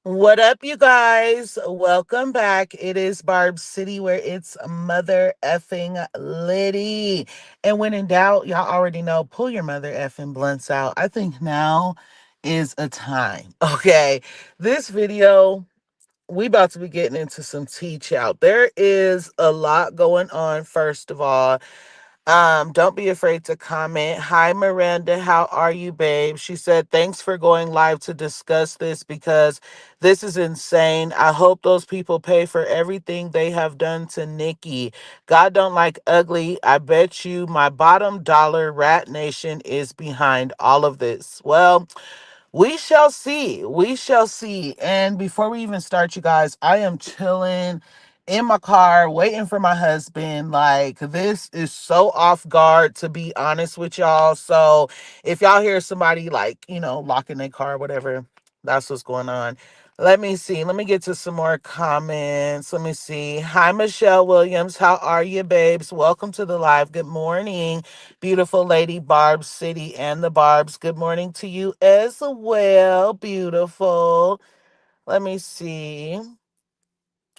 What up, you guys? Welcome back. It is Barb City where it's mother effing litty. And when in doubt, y'all already know, pull your mother effing blunts out. I think now is a time. Okay. This video, we about to be getting into some tea child. There is a lot going on, first of all. Don't be afraid to comment. Hi, Miranda. How are you, babe? She said, thanks for going live to discuss this because this is insane. I hope those people pay for everything they have done to Nicki. God don't like ugly. I bet you my bottom dollar Rat Nation is behind all of this. Well, we shall see. We shall see. And before we even start, you guys, I am chilling in my car waiting for my husband. Like, this is so off guard, to be honest with y'all. So if y'all hear somebody, like, locking their car, whatever, that's what's going on. Let me see. Let me get to some more comments. Let me see. Hi, Michelle Williams. How are you, babes? Welcome to the live. Good morning, beautiful lady Barb City and the Barbs. Good morning to you as well, beautiful. Let me see.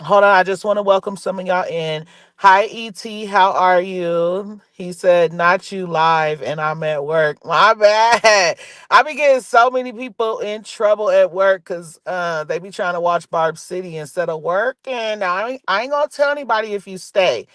Hold on, I just want to welcome some of y'all in. Hi, ET, how are you? He said, not you live, and I'm at work. My bad. I be getting so many people in trouble at work because they be trying to watch Barb City instead of working. Now, I ain't going to tell anybody if you stay.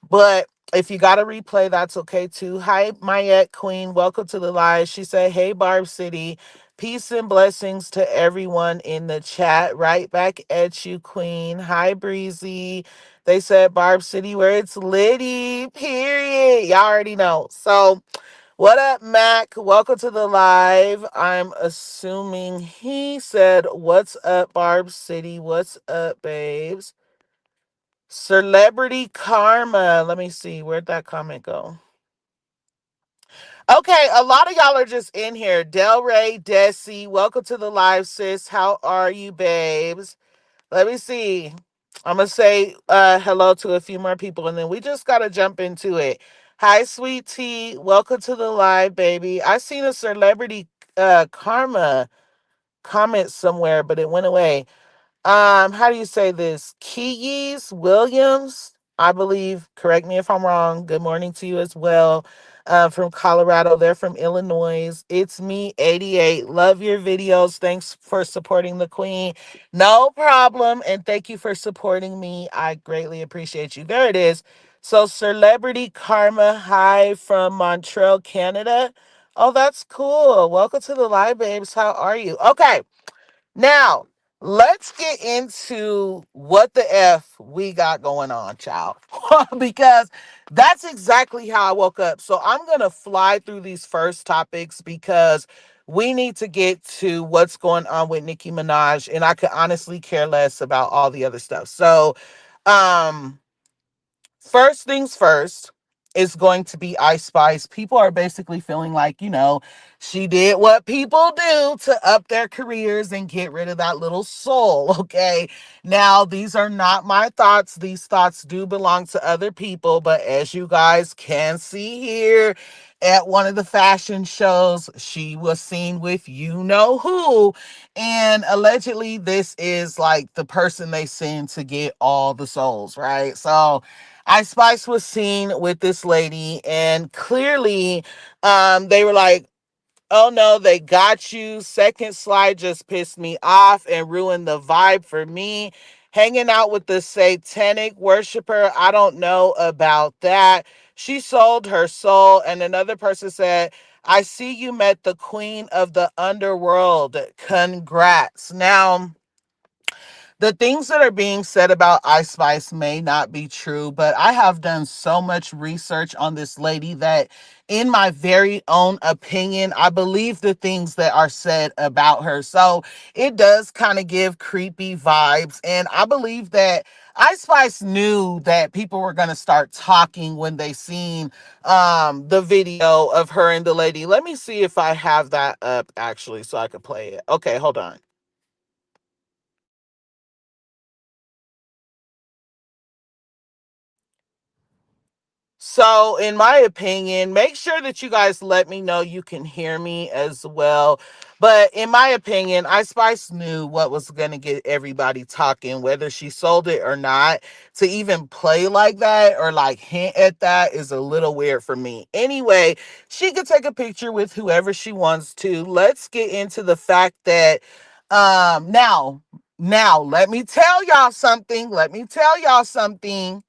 But if you got a replay, that's okay too. Hi, Mayette Queen. Welcome to the live. She said, hey, Barb City. Peace and blessings to everyone in the chat. Right back at you, Queen. Hi, Breezy. They said Barb City where it's litty, period. Y'all already know. So, what up, Mac? Welcome to the live. I'm assuming he said, what's up, Barb City? What's up, babes? Celebrity Karma. Let me see. Where'd that comment go? Okay, a lot of y'all are just in here. Del Rey, Desi, welcome to the live, sis. How are you, babes? Let me see. I'm going to say hello to a few more people, and then we just got to jump into it. Hi, sweet tea. Welcome to the live, baby. I seen a Celebrity Karma comment somewhere, but it went away. How do you say this? Keys Williams, I believe. Correct me if I'm wrong. Good morning to you as well. From Colorado. They're from Illinois. It's me, 88. Love your videos. Thanks for supporting the queen. No problem. And thank you for supporting me. I greatly appreciate you. There it is. So, Celebrity Karma, hi from Montreal, Canada. Oh, that's cool. Welcome to the live, babes. How are you? Okay. Now, let's get into what the F we got going on, child. Because that's exactly how I woke up. So I'm going to fly through these first topics because we need to get to what's going on with Nicki Minaj. And I could honestly care less about all the other stuff. So, um, first things first is going to be Ice Spice. People are basically feeling like, she did what people do to up their careers and get rid of that little soul. Okay. Now, these are not my thoughts. These thoughts do belong to other people. But as you guys can see here, at one of the fashion shows, she was seen with you know who. And allegedly, this is like the person they send to get all the souls, right? So, Ice Spice was seen with this lady, and clearly, they were like, oh no, they got you. Second slide just pissed me off and ruined the vibe for me. Hanging out with the satanic worshiper, I don't know about that. She sold her soul. And another person said, I see you met the queen of the underworld. Congrats. Now, the things that are being said about Ice Spice may not be true, but I have done so much research on this lady that, in my very own opinion, I believe the things that are said about her. So it does kind of give creepy vibes. And I believe that Ice Spice knew that people were going to start talking when they seen the video of her and the lady. Let me see if I have that up actually so I could play it. Okay, hold on. So, in my opinion, make sure that you guys let me know you can hear me as well. But in my opinion, Ice Spice knew what was going to get everybody talking, whether she sold it or not. To even play like that or like hint at that is a little weird for me. Anyway, she could take a picture with whoever she wants to. Let's get into the fact that now let me tell y'all something.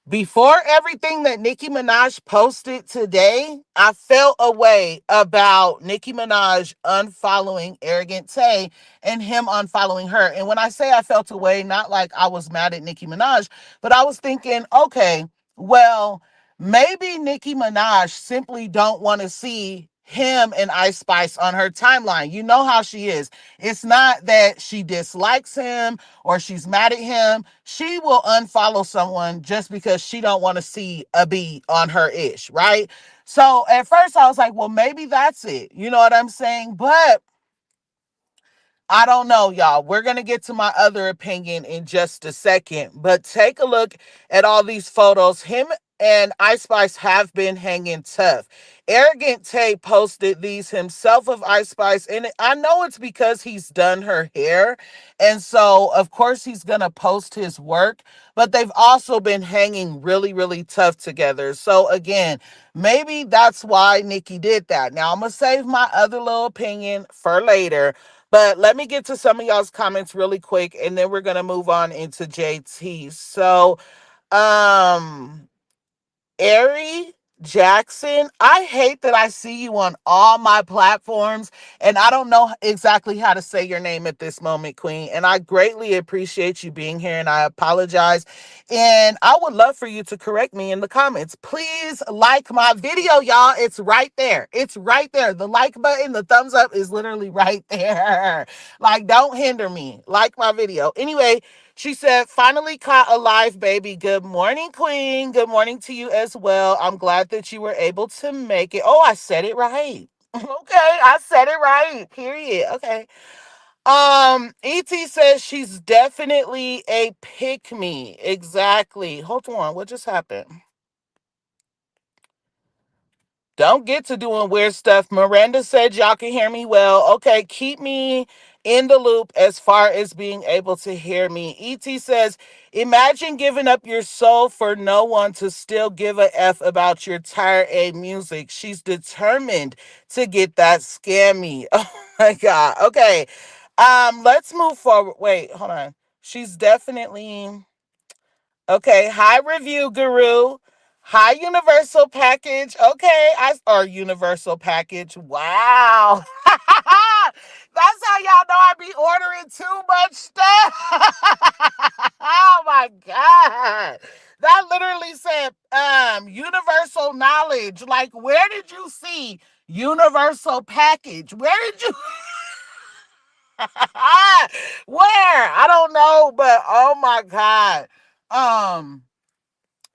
Before everything that Nicki Minaj posted today, I felt a way about Nicki Minaj unfollowing Arrogant Tay and him unfollowing her. And when I say I felt a way, not like I was mad at Nicki Minaj, but I was thinking, okay, well, maybe Nicki Minaj simply don't want to see him and Ice Spice on her timeline. You know how she is. It's not that she dislikes him or she's mad at him. She will unfollow someone just because she don't want to see a B on her ish, right? So at first I was like, well, maybe that's it. You know what I'm saying? But I don't know, y'all. We're going to get to my other opinion in just a second. But take a look at all these photos. Him and Ice Spice have been hanging tough. Arrogant Tay posted these himself of Ice Spice. And I know it's because he's done her hair. And so, of course, he's going to post his work. But they've also been hanging really, really tough together. So, again, maybe that's why Nicki did that. Now, I'm going to save my other little opinion for later. But let me get to some of y'all's comments really quick, and then we're gonna move on into JT. So, um, Ari Jackson, I hate that I see you on all my platforms, and I don't know exactly how to say your name at this moment, Queen. And I greatly appreciate you being here, and I apologize. And I would love for you to correct me in the comments. Please like my video, y'all. It's right there. It's right there. The like button, the thumbs up is literally right there. Like, don't hinder me. Like my video. Anyway, she said, finally caught a live, baby. Good morning, Queen. Good morning to you as well. I'm glad that you were able to make it. Oh, I said it right. Okay, I said it right. Period. Okay. ET says she's definitely a pick me. Exactly. Hold on. What just happened? Don't get to doing weird stuff. Miranda said y'all can hear me well. Okay, keep me in the loop as far as being able to hear me. ET says, imagine giving up your soul for no one to still give a F about your tired A music. She's determined to get that scammy. Oh my God. Okay. Let's move forward. Wait, hold on. She's definitely okay. Hi, review guru. Hi, universal package. Okay, or universal package. Wow. That's how y'all know I be ordering too much stuff. Oh my God. That literally said universal knowledge. Like, where did you see universal package? Where did you where? I don't know, but oh my God. Um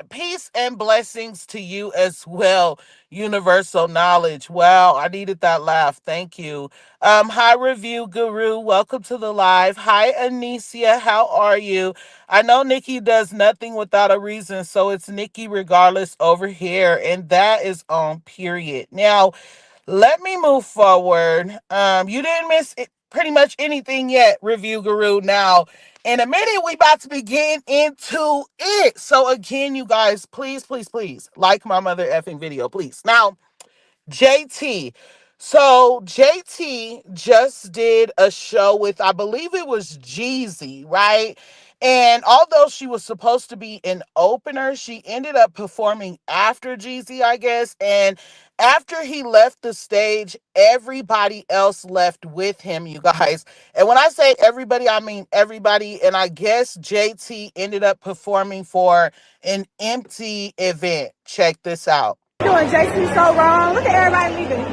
Peace and blessings to you as well. Universal knowledge. Wow, I needed that laugh. Thank you. Hi, review guru. Welcome to the live. Hi, Anicia. How are you? I know Nikki does nothing without a reason, so it's Nikki regardless over here, and that is on period. Now, let me move forward. You didn't miss pretty much anything yet, review guru. Now, in a minute, we about to begin into it. So again, you guys, please, please, please like my mother effing video, please. Now, JT. So JT just did a show with, I believe it was Jeezy, right? And although she was supposed to be an opener, she ended up performing after Jeezy, I guess. And after he left the stage, everybody else left with him, you guys. And when I say everybody, I mean everybody. And I guess JT ended up performing for an empty event. Check this out. Doing JC so wrong. Look at everybody leaving.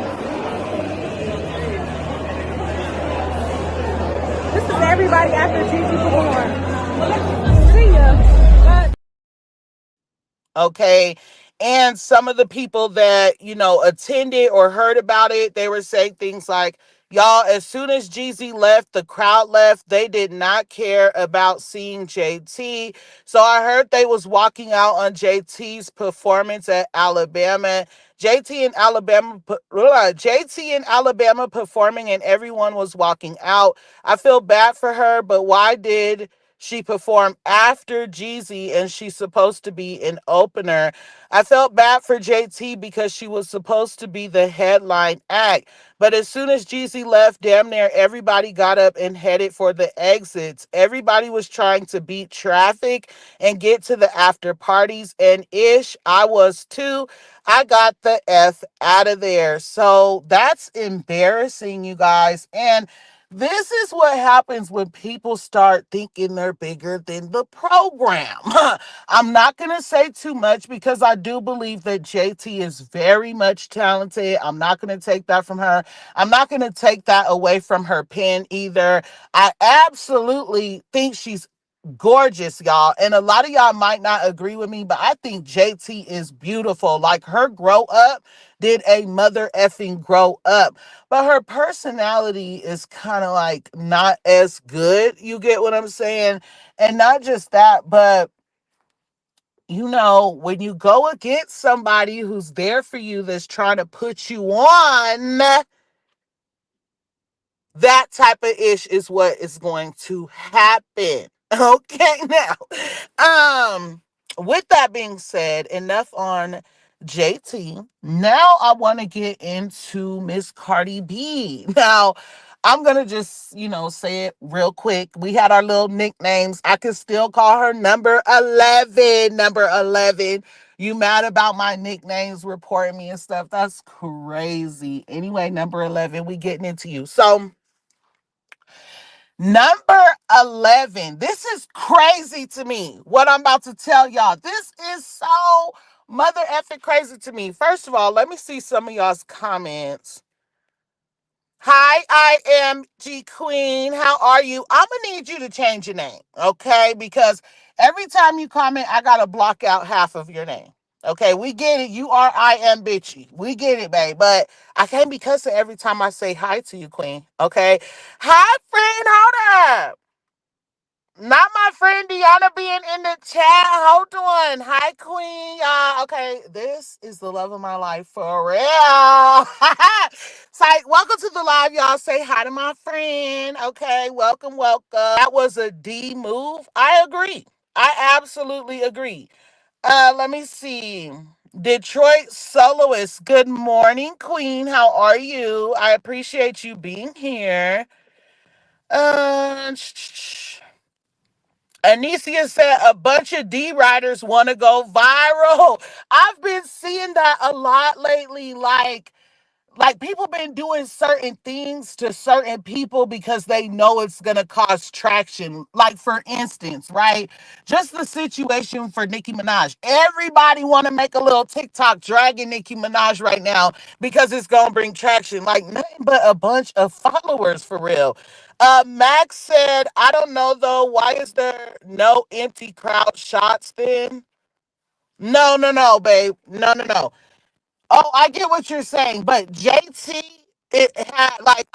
This is everybody after Gigi performed. See ya. Okay. And some of the people that, attended or heard about it, they were saying things like, Y'all, as soon as Jeezy left, the crowd left. They did not care about seeing JT. So I heard they was walking out on JT's performance at Alabama. JT in Alabama performing, and everyone was walking out. I feel bad for her, but why did she perform after Jeezy and she's supposed to be an opener? I felt bad for JT because she was supposed to be the headline act. But as soon as Jeezy left, damn near everybody got up and headed for the exits. Everybody was trying to beat traffic and get to the after parties, and I was too. I got the F out of there. So that's embarrassing, you guys. And this is what happens when people start thinking they're bigger than the program. I'm not going to say too much because I do believe that JT is very much talented. I'm not going to take that from her. I'm not going to take that away from her pen either. I absolutely think she's gorgeous, y'all. And a lot of y'all might not agree with me, but I think JT is beautiful. Like, her grow up did a mother effing grow up. But her personality is kind of like not as good. You get what I'm saying? And not just that, but when you go against somebody who's there for you, that's trying to put you on, that type of ish is what is going to happen. Okay, now, with that being said, enough on JT. Now I want to get into Miss Cardi B. Now, I'm gonna just, say it real quick. We had our little nicknames. I can still call her number 11. Number 11. You mad about my nicknames reporting me and stuff? That's crazy. Anyway, number 11, we getting into you. So, number 11. This is crazy to me, what I'm about to tell y'all. This is so mother effing crazy to me. First of all, let me see some of y'all's comments. Hi, I am G Queen. How are you? I'm going to need you to change your name, okay? Because every time you comment, I got to block out half of your name. Okay, we get it. You are I am bitchy. We get it, babe. But I can't be cussing every time I say hi to you, Queen. Okay? Hi, friend. Hold up. Not my friend Deanna being in the chat. Hold on. Hi, Queen. Okay, this is the love of my life for real. It's like, welcome to the live, y'all. Say hi to my friend. Okay, welcome, welcome. That was a D move. I agree. I absolutely agree. Let me see. Detroit soloist. Good morning, Queen. How are you? I appreciate you being here. Uh, Anicia said a bunch of D riders want to go viral. I've been seeing that a lot lately. Like people been doing certain things to certain people because they know it's gonna cause traction. Like, for instance, right? Just the situation for Nicki Minaj. Everybody want to make a little TikTok dragging Nicki Minaj right now because it's gonna bring traction. Like, nothing but a bunch of followers for real. Max said, I don't know though. Why is there no empty crowd shots then? No, no, no, babe. No, no, no. Oh, I get what you're saying, but JT, it had like,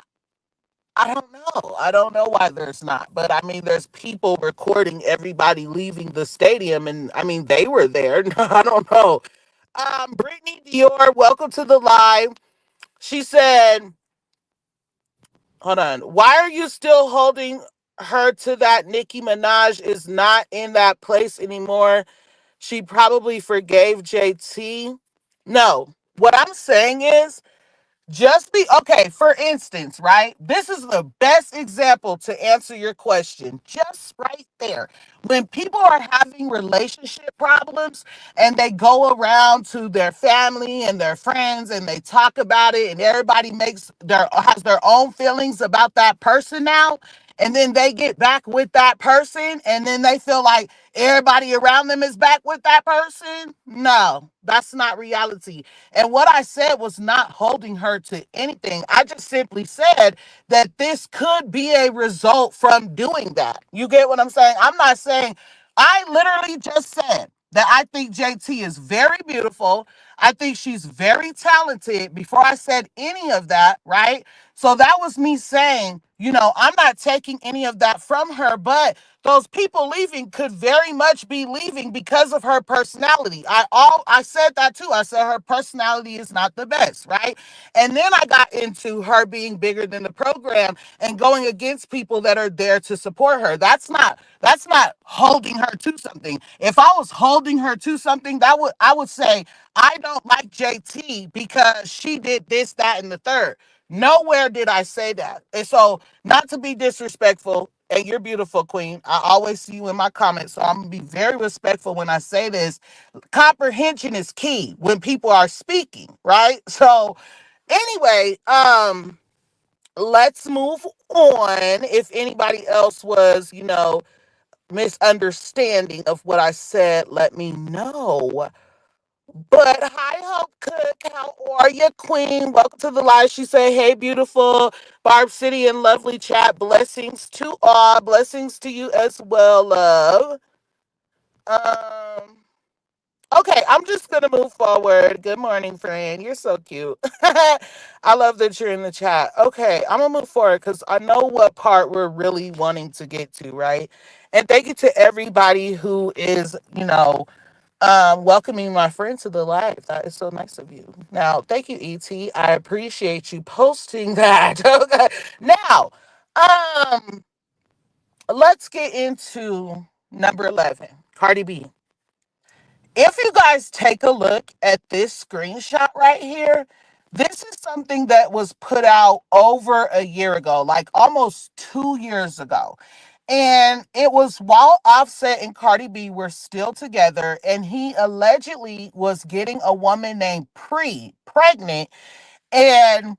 I don't know. I don't know why there's not, but I mean, there's people recording everybody leaving the stadium, and I mean, they were there. I don't know. Brittany Dior, welcome to the live. She said, hold on. Why are you still holding her to that? Nicki Minaj is not in that place anymore. She probably forgave JT. No, what I'm saying is, just be okay. For instance, right? This is the best example to answer your question. Just right there. When people are having relationship problems and they go around to their family and their friends and they talk about it, and everybody has their own feelings about that person now. And then they get back with that person, and then they feel like everybody around them is back with that person. No, that's not reality. And what I said was not holding her to anything. I just simply said that this could be a result from doing that. You get what I'm saying? I'm not saying, I literally just said that I think JT is very beautiful. I think she's very talented before I said any of that, right? So that was me saying, I'm not taking any of that from her, but those people leaving could very much be leaving because of her personality. I said that too. I said her personality is not the best, right? And then I got into her being bigger than the program and going against people that are there to support her. That's not holding her to something. If I was holding her to something, I would say I don't like JT because she did this, that, and the third. Nowhere did I say that. And so, not to be disrespectful, and you're beautiful, Queen. I always see you in my comments, so I'm gonna be very respectful when I say this. Comprehension is key when people are speaking, right? So, anyway, let's move on. If anybody else was, misunderstanding of what I said, let me know. But hi, Hope Cook. How are you, Queen? Welcome to the live. She said, hey, beautiful Barb City and lovely chat. Blessings to all. Blessings to you as well, love. Um, okay, I'm just going to move forward. Good morning, friend. You're so cute. I love that you're in the chat. Okay, I'm going to move forward because I know what part we're really wanting to get to, right? And thank you to everybody who is, welcoming my friend to the live. That is so nice of you. Now, thank you, ET. I appreciate you posting that. Okay. Now, um, let's get into number 11, Cardi B. If you guys take a look at this screenshot right here, this is something that was put out over a year ago, like almost 2 years ago. And it was while Offset and Cardi B were still together, and he allegedly was getting a woman named pregnant. And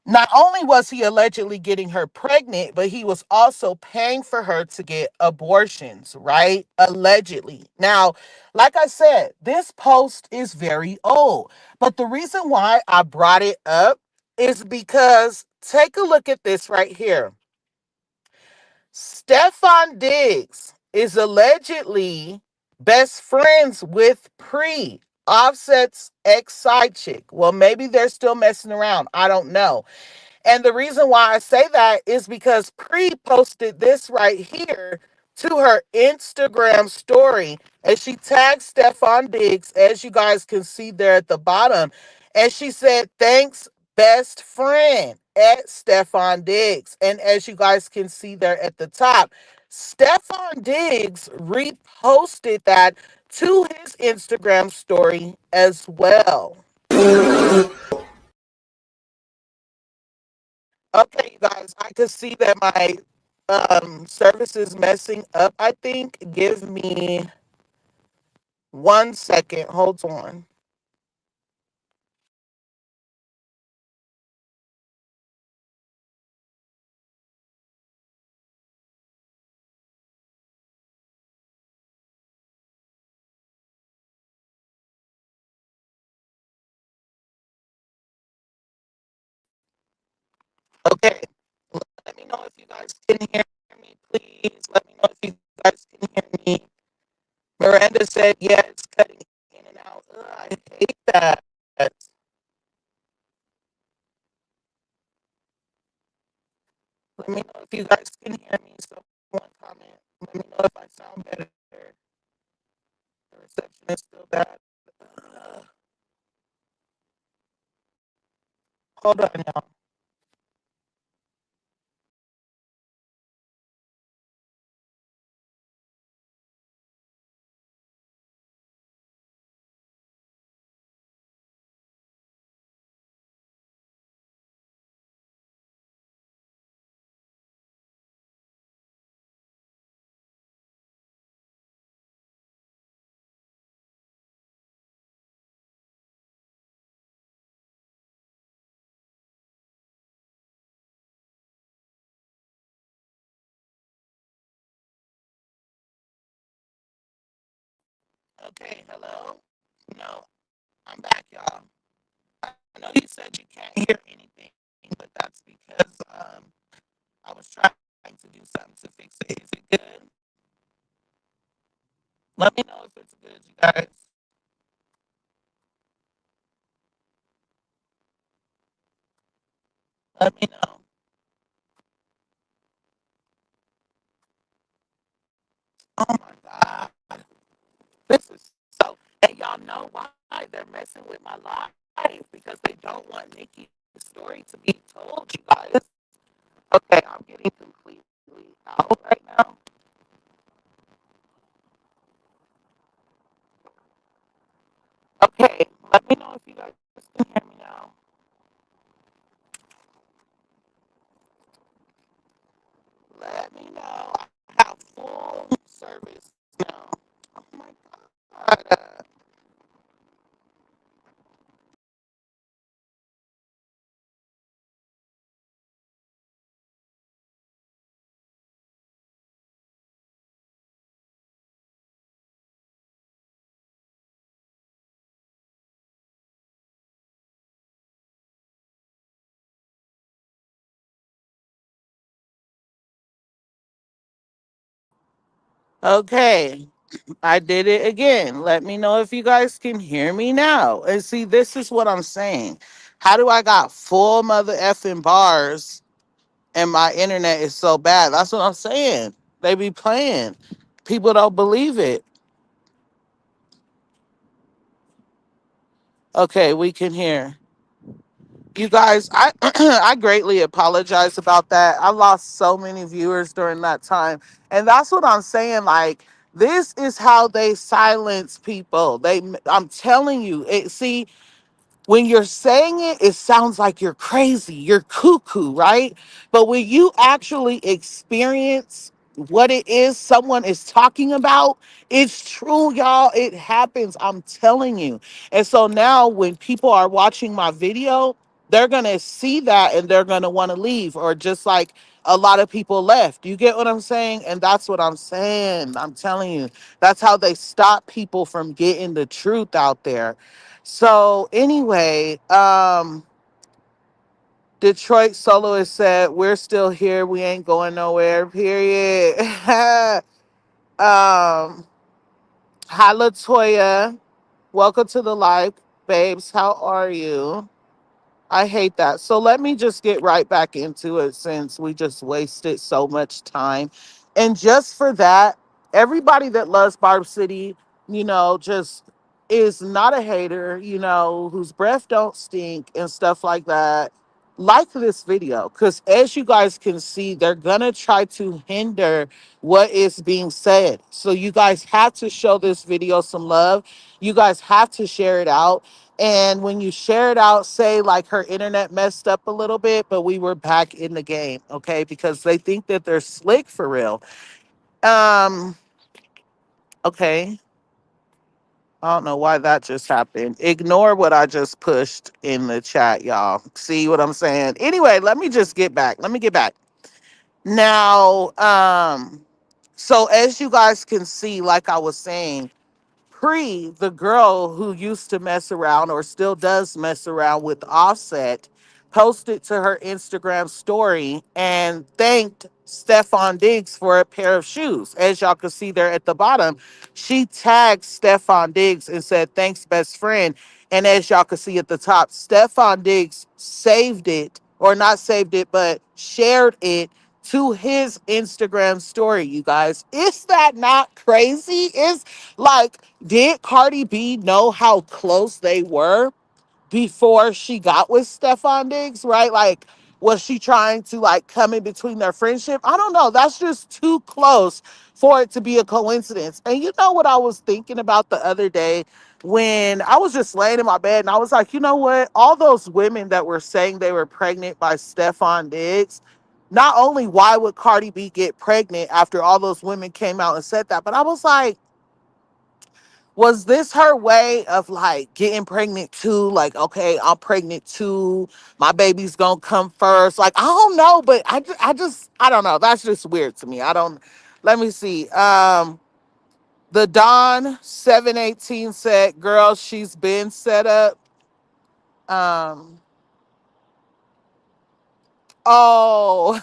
not only was he allegedly getting her pregnant, but he was also paying for her to get abortions, right? Allegedly. Now, like I said, this post is very old. But the reason why I brought it up is because take a look at this right here. Stefan Diggs is allegedly best friends with Offset's ex side chick. Well, maybe they're still messing around. I don't know. And the reason why I say that is because Pre posted this right here to her Instagram story. And she tagged Stefan Diggs, as you guys can see there at the bottom. And she said, thanks, best friend, at Stefan Diggs. And as you guys can see there at the top, Stefan Diggs reposted that to his Instagram story as well. Okay, you guys, I can see that my service is messing up. I think. Give me 1 second. Hold on. Okay, let me know if you guys can hear me, please. Let me know if you guys can hear me. Miranda said, "Yeah, it's cutting in and out." Ugh, I hate that. Let me know if you guys can hear me. So, one comment. Let me know if I sound better. The reception is still bad. Ugh. Hold on, y'all. Okay, hello. No, I'm back, y'all. I know you said you can't hear anything, but that's because I was trying to do something to fix it. Is it good? Let me know if it's good, you guys. Let me know. Oh my God. This is so, and y'all know why they're messing with my life because they don't want Nikki's story to be told, you guys. Okay, I'm getting completely out right now. Okay, let me know if you guys can hear me now. Let me know. I have full service now. Oh my God. Okay, I did it again. Let me know if you guys can hear me now. And see, this is what I'm saying. How do I got full mother effing bars and my internet is so bad? That's what I'm saying. They be playing. People don't believe it. Okay, we can hear. You guys, I I greatly apologize about that. I lost so many viewers during that time. And that's what I'm saying. Like, this is how they silence people. I'm telling you, it see, when you're saying it, it sounds like you're crazy, you're cuckoo, right? But when you actually experience what it is someone is talking about, it's true, y'all. It happens. I'm telling you. And so now when people are watching my video, they're going to see that and they're going to want to leave, or just like a lot of people left. You get what I'm saying? And that's what I'm saying. I'm telling you, that's how they stop people from getting the truth out there. So anyway, Detroit soloist said, "We're still here. We ain't going nowhere." Period. um, Hi Latoya, welcome to the live, babes. How are you? I hate that. So let me just get right back into it since we just wasted so much time. And just for that, everybody that loves Barb City, just is not a hater, whose breath don't stink and stuff like that. Like this video, because as you guys can see, they're gonna try to hinder what is being said. So you guys have to show this video some love. You guys have to share it out, and when you share it out, say like her internet messed up a little bit, but we were back in the game, okay? Because they think that they're slick for real. Um, okay. I don't know why that just happened. Ignore what I just pushed in the chat, y'all. See what I'm saying? Anyway, let me just get back. Let me get back. Now, so as you guys can see, like I was saying, Pre, the girl who used to mess around or still does mess around with Offset, posted to her Instagram story and thanked Stefan Diggs for a pair of shoes. As y'all can see there at the bottom, she tagged Stefan Diggs and said, "Thanks, best friend." And as y'all can see at the top, Stefan Diggs saved it, or not saved it, but shared it to his Instagram story, you guys. Is that not crazy? Is like, did Cardi B know how close they were before she got with Stefan Diggs, right? Like, was she trying to like come in between their friendship? I don't know. That's just too close for it to be a coincidence. And you know what I was thinking about the other day when I was just laying in my bed and I was like, you know what? All those women that were saying they were pregnant by Stefan Diggs, not only why would Cardi B get pregnant after all those women came out and said that, but I was like, was this her way of like getting pregnant too? Like, okay, I'm pregnant too. My baby's gonna come first. Like, I don't know, but I don't know. That's just weird to me. I don't. Let me see. The Don 718 said, "Girl, she's been set up." Um, oh,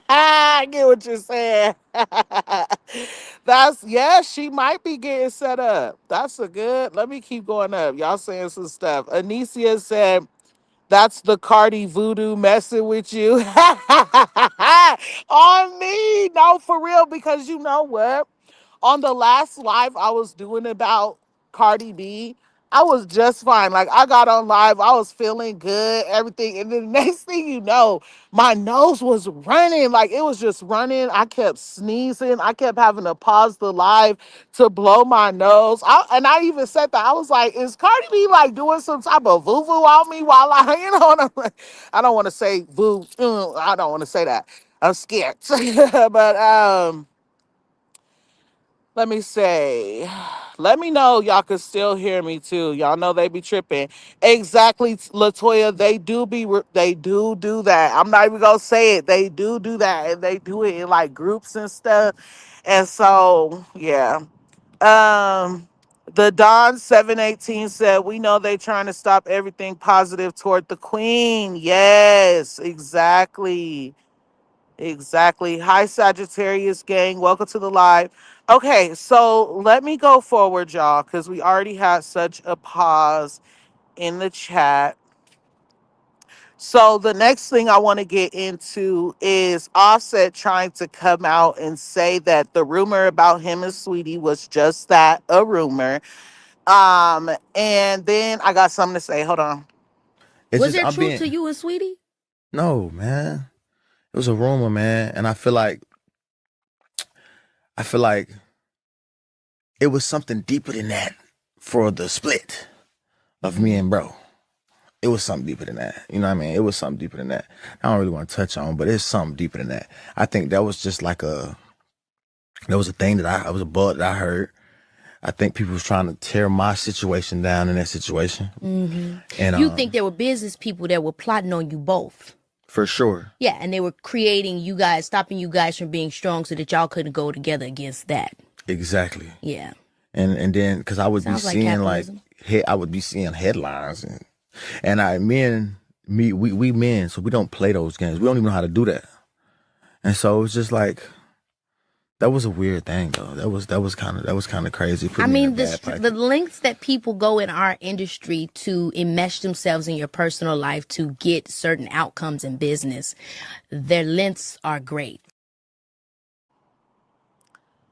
I get what you're saying. That's, yeah, she might be getting set up. That's a good. Let me keep going up. Y'all saying some stuff. Anicia said, That's the Cardi voodoo messing with you. On me. No, for real, because you know what? On the last live I was doing about Cardi B, I was just fine. Like I got on live, I was feeling good, everything. And then the next thing you know, my nose was running. Like it was just running. I kept sneezing. I kept having to pause the live to blow my nose. And I even said that. I was like, is Cardi B like doing some type of voo-voo on me while I, and I'm like, I don't want to say voo. I don't want to say that. I'm scared. But let me say, let me know y'all can still hear me too. Y'all know they be tripping. Exactly, Latoya. They do that. I'm not even gonna say it. They do that, and they do it in like groups and stuff. And so, yeah. Um, the Don 718 said, "We know they trying to stop everything positive toward the Queen." Yes, exactly. Exactly. Hi, Sagittarius gang. Welcome to the live. Okay, so let me go forward, y'all, because we already had such a pause in the chat. So the next thing I want to get into is Offset trying to come out and say that the rumor about him and Sweetie was just that, a rumor. And then I got something to say. Hold on. It's Was just there I'm truth being to you and Sweetie? no man. It was a rumor, man, and I feel like it was something deeper than that for the split of me Mm-hmm. and bro. It was something deeper than that. You know what I mean? It was something deeper than that. I don't really want to touch on, but it's something deeper than that. I think that was just like that was a thing that it was a bug that I heard. I think people was trying to tear my situation down in that situation, Mm-hmm. and You think there were business people that were plotting on you both? for sure, Yeah, and they were creating you guys, stopping you guys from being strong so that y'all couldn't go together against that. exactly. Yeah. And then because I would be Sounds like seeing like capitalism. I would be seeing headlines and I men me we men, so we don't play those games. We don't even know how to do that. And so it's just like that was a weird thing though. That was kind of crazy. It put I me in a mean, bad the bracket. lengths that people go in our industry to enmesh themselves in your personal life to get certain outcomes in business, their lengths are great.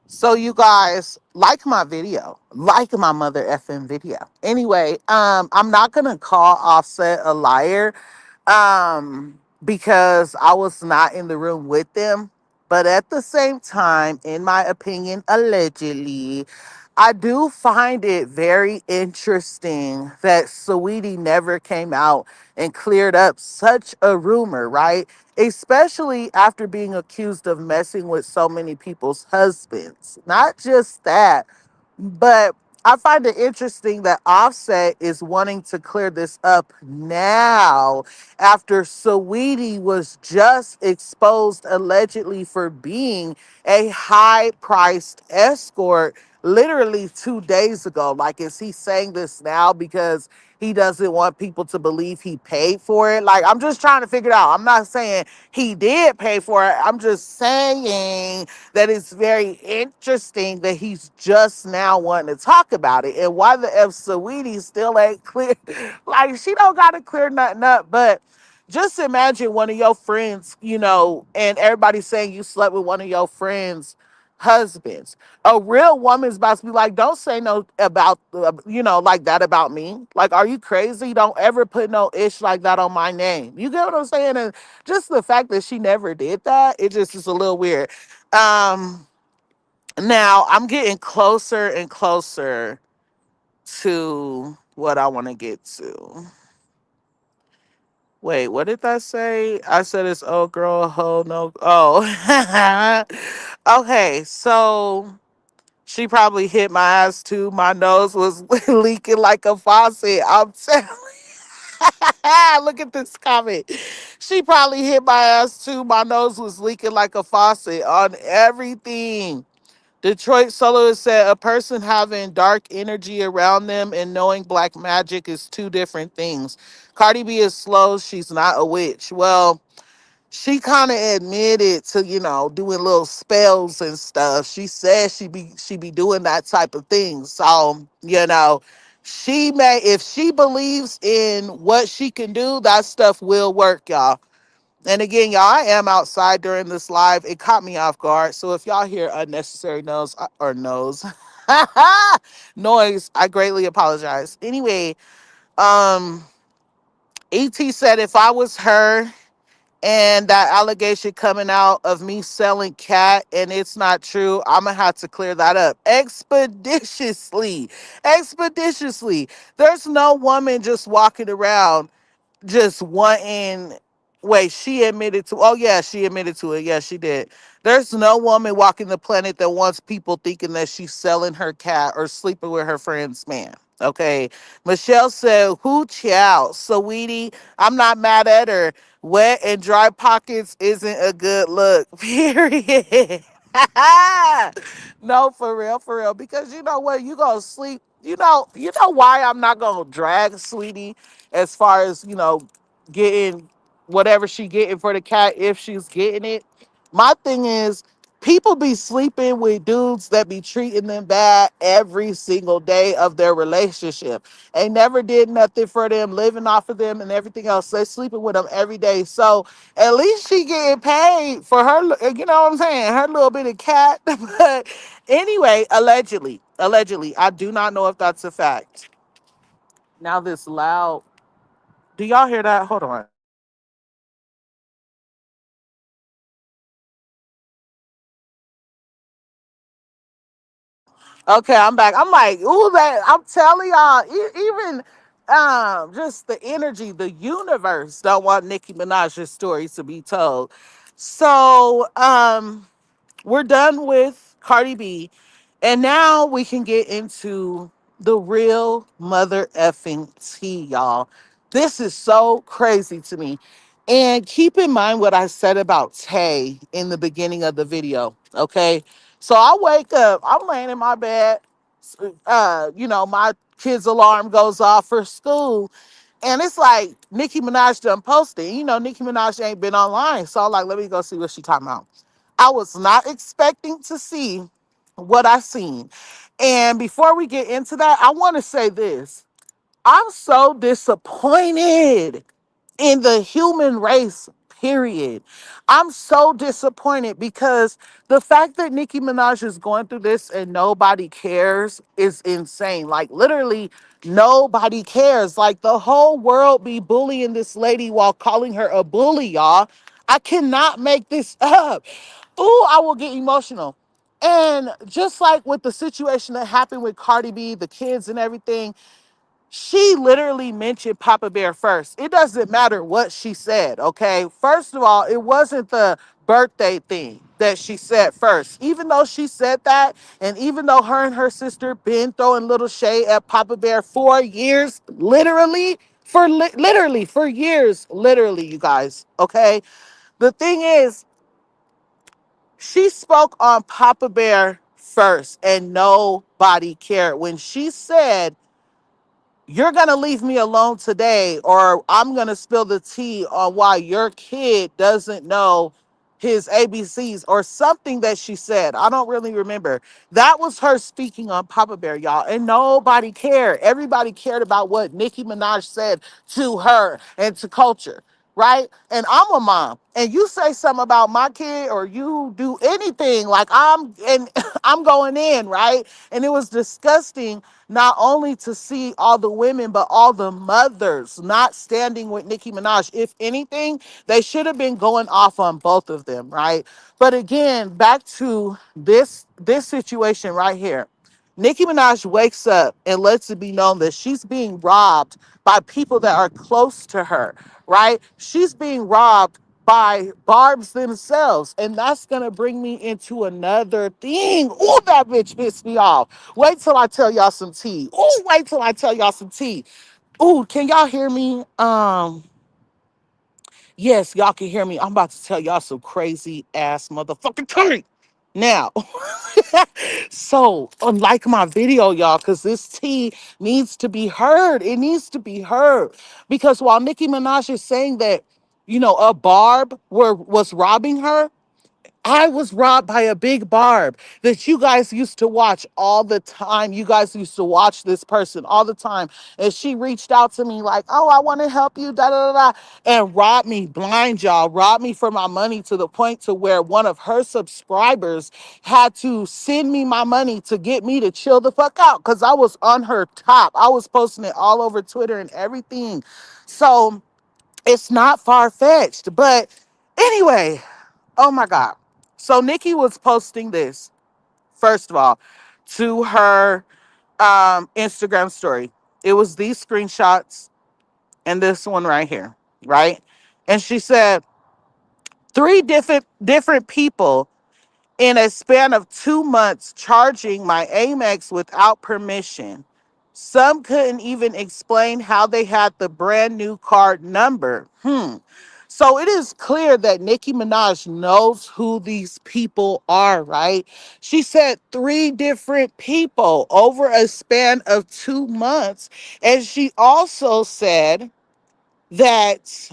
So you guys like my video, like my mother effing video. Anyway, I'm not gonna call Offset a liar, because I was not in the room with them. But at the same time, in my opinion, allegedly, I do find it very interesting that Saweetie never came out and cleared up such a rumor, right? Especially after being accused of messing with so many people's husbands. Not just that, but I find it interesting that Offset is wanting to clear this up now after Saweetie was just exposed allegedly for being a high priced escort literally 2 days ago. Like, is he saying this now because he doesn't want people to believe he paid for it? Like, I'm just trying to figure it out. I'm not saying he did pay for it. I'm just saying that it's very interesting that he's just now wanting to talk about it. And why the F Saweetie still ain't clear. Like, she don't got to clear nothing up. But just imagine one of your friends, and everybody's saying you slept with one of your friends' husbands. A real woman's about to be like, don't say no about, like that about me. Like, are you crazy? Don't ever put no ish like that on my name. You get what I'm saying? And just the fact that she never did that, it just is a little weird. Um, Now I'm getting closer and closer to what I want to get to. Wait, what did I say? I said it's old girl, a hoe, no. Oh, okay. So she probably hit my ass too. My nose was leaking like a faucet. I'm telling. Look at this comment. She probably hit my ass too. My nose was leaking like a faucet on everything. Detroit Soloist said a person having dark energy around them and knowing black magic is two different things. Cardi B is slow. She's not a witch. Well, she kind of admitted to, doing little spells and stuff. She said she be doing that type of thing. So, She may, if she believes in what she can do, that stuff will work, y'all. And again, y'all, I am outside during this live. It caught me off guard. So if y'all hear unnecessary noise, I greatly apologize. Anyway, um, ET said if I was her and that allegation coming out of me selling cat and it's not true, I'm gonna have to clear that up expeditiously. Expeditiously. There's no woman just walking around just wanting. Wait, she admitted to. Oh yeah, she admitted to it. Yeah, she did. There's no woman walking the planet that wants people thinking that she's selling her cat or sleeping with her friend's man. Okay, Michelle said, "Who chow, Saweetie? I'm not mad at her. Wet and dry pockets isn't a good look. Period." No, for real. Because you know what, you gonna sleep. You know why I'm not gonna drag Sweetie as far as getting whatever she getting for the cat if she's getting it. My thing is, people be sleeping with dudes that be treating them bad every single day of their relationship. They never did nothing for them, living off of them and everything else. They sleeping with them every day. So at least she getting paid for her, you know what I'm saying? Her little bit of cat. But anyway, allegedly, I do not know if that's a fact. Now this loud. Do y'all hear that? Hold on. Okay, I'm back. I'm like, ooh, that I'm telling y'all, even just the energy, the universe don't want Nicki Minaj's story to be told. So we're done with Cardi B. And now we can get into the real mother effing tea, y'all. This is so crazy to me. And keep in mind what I said about Tay in the beginning of the video, okay? So I wake up, I'm laying in my bed, my kid's alarm goes off for school. And it's like Nicki Minaj done posted. Nicki Minaj ain't been online. So I'm like, let me go see what she talking about. I was not expecting to see what I seen. And before we get into that, I want to say this. I'm so disappointed in the human race, period. I'm so disappointed because the fact that Nicki Minaj is going through this and nobody cares is insane. Like, literally, nobody cares. Like, the whole world be bullying this lady while calling her a bully, y'all. I cannot make this up. Ooh, I will get emotional. And just like with the situation that happened with Cardi B, the kids and everything, she literally mentioned Papa Bear first. It doesn't matter what she said, okay? First of all, it wasn't the birthday thing that she said first. Even though she said that, and even though her and her sister been throwing little shade at Papa Bear for years, literally for years, literally, you guys, okay? The thing is, she spoke on Papa Bear first, and nobody cared. When she said, you're going to leave me alone today, or I'm going to spill the tea on why your kid doesn't know his ABCs or something that she said. I don't really remember. That was her speaking on Papa Bear, y'all. And nobody cared. Everybody cared about what Nicki Minaj said to her and to culture, right? And I'm a mom. And you say something about my kid or you do anything like I'm going in, right? And it was disgusting not only to see all the women, but all the mothers not standing with Nicki Minaj. If anything, they should have been going off on both of them, right? But again, back to this situation right here. Nicki Minaj wakes up and lets it be known that she's being robbed by people that are close to her, right? She's being robbed by Barbs themselves. And that's going to bring me into another thing. Oh, that bitch pissed me off. Wait till I tell y'all some tea. Oh, wait till I tell y'all some tea. Oh, can y'all hear me? Yes, y'all can hear me. I'm about to tell y'all some crazy ass motherfucking tea. Now, so unlike my video, y'all, because this tea needs to be heard. It needs to be heard. Because while Nicki Minaj is saying that, a Barb was robbing her, I was robbed by a big Barb that you guys used to watch all the time. You guys used to watch this person all the time. And she reached out to me like, oh, I want to help you, da da da da, and robbed me blind, y'all, robbed me for my money to the point to where one of her subscribers had to send me my money to get me to chill the fuck out because I was on her top. I was posting it all over Twitter and everything. So it's not far fetched. But anyway, oh my God. So Nicki was posting this, first of all, to her Instagram story. It was these screenshots and this one right here, right? And she said, three different people in a span of 2 months charging my Amex without permission. Some couldn't even explain how they had the brand new card number. So it is clear that Nicki Minaj knows who these people are, right? She said three different people over a span of 2 months. And she also said that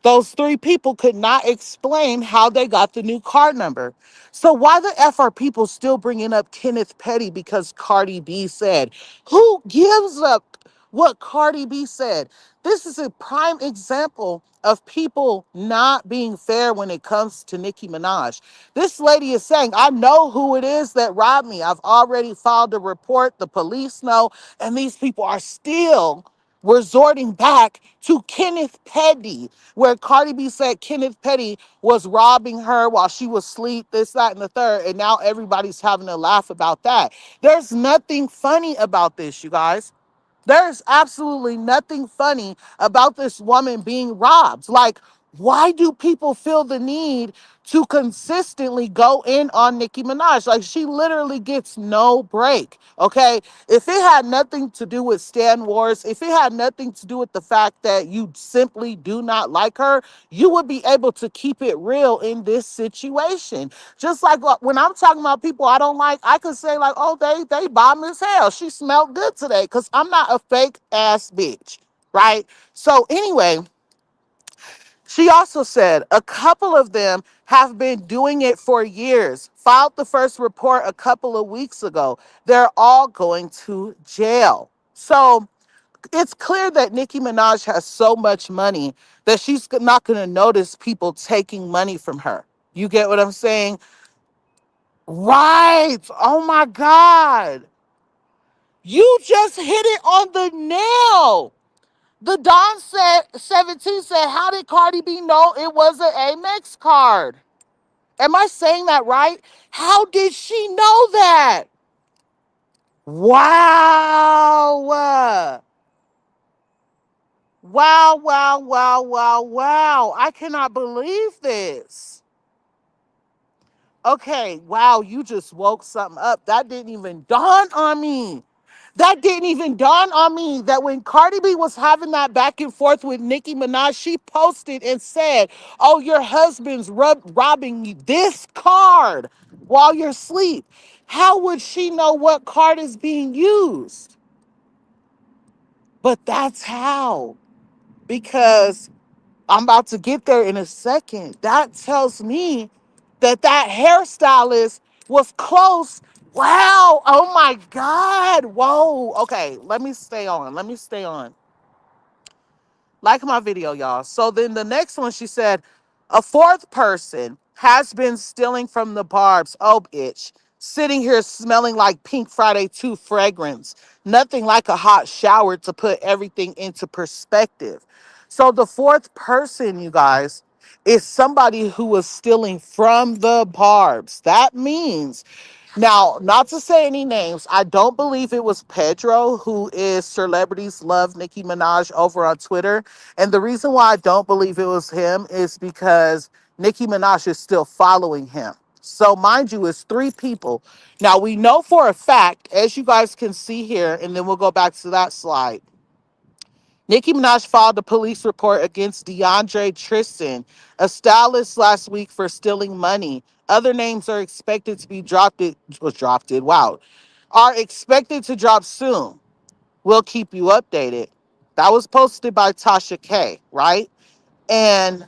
those three people could not explain how they got the new card number. So why the F are people still bringing up Kenneth Petty because Cardi B said? Who gives up what Cardi B said? This is a prime example of people not being fair when it comes to Nicki Minaj. This lady is saying, I know who it is that robbed me. I've already filed a report. The police know. And these people are still resorting back to Kenneth Petty, where Cardi B said Kenneth Petty was robbing her while she was asleep, this, that, and the third. And now everybody's having a laugh about that. There's nothing funny about this, you guys. There's absolutely nothing funny about this woman being robbed. Like, why do people feel the need to consistently go in on Nicki Minaj? Like, she literally gets no break. Okay. If it had nothing to do with Stan Wars, if it had nothing to do with the fact that you simply do not like her, you would be able to keep it real in this situation. Just like when I'm talking about people I don't like, I could say like, oh, they bomb as hell. She smelled good today because I'm not a fake ass bitch, right? So anyway, she also said a couple of them have been doing it for years. Filed the first report a couple of weeks ago. They're all going to jail. So it's clear that Nicki Minaj has so much money that she's not going to notice people taking money from her. You get what I'm saying? Right. Oh my God. You just hit it on the nail. The Don said 17 said, how did Cardi B know it was an Amex card? Am I saying that right? How did she know that? Wow. Wow, wow, wow, wow, wow. I cannot believe this. Okay, wow, you just woke something up. That didn't even dawn on me. That didn't even dawn on me that when Cardi B was having that back and forth with Nicki Minaj, she posted and said, oh, your husband's robbing you this card while you're asleep. How would she know what card is being used? But that's how. Because I'm about to get there in a second. That tells me that that hairstylist was close. Wow. Oh my God. Whoa. Okay. Let me stay on. Let me stay on. Like my video, y'all. So then the next one, she said, a fourth person has been stealing from the Barb's. Oh, bitch. Sitting here smelling like Pink Friday 2 fragrance. Nothing like a hot shower to put everything into perspective. So the fourth person, you guys, is somebody who was stealing from the Barb's. That means now, not to say any names, I don't believe it was Pedro, who is Celebrities Love Nicki Minaj over on Twitter. And the reason why I don't believe it was him is because Nicki Minaj is still following him. So, mind you, it's three people. Now, we know for a fact, as you guys can see here, and then we'll go back to that slide. Nicki Minaj filed a police report against DeAndre Tristan, a stylist, last week for stealing money. Other names are expected to be dropped. Wow. Are expected to drop soon. We'll keep you updated. That was posted by Tasha K, right? And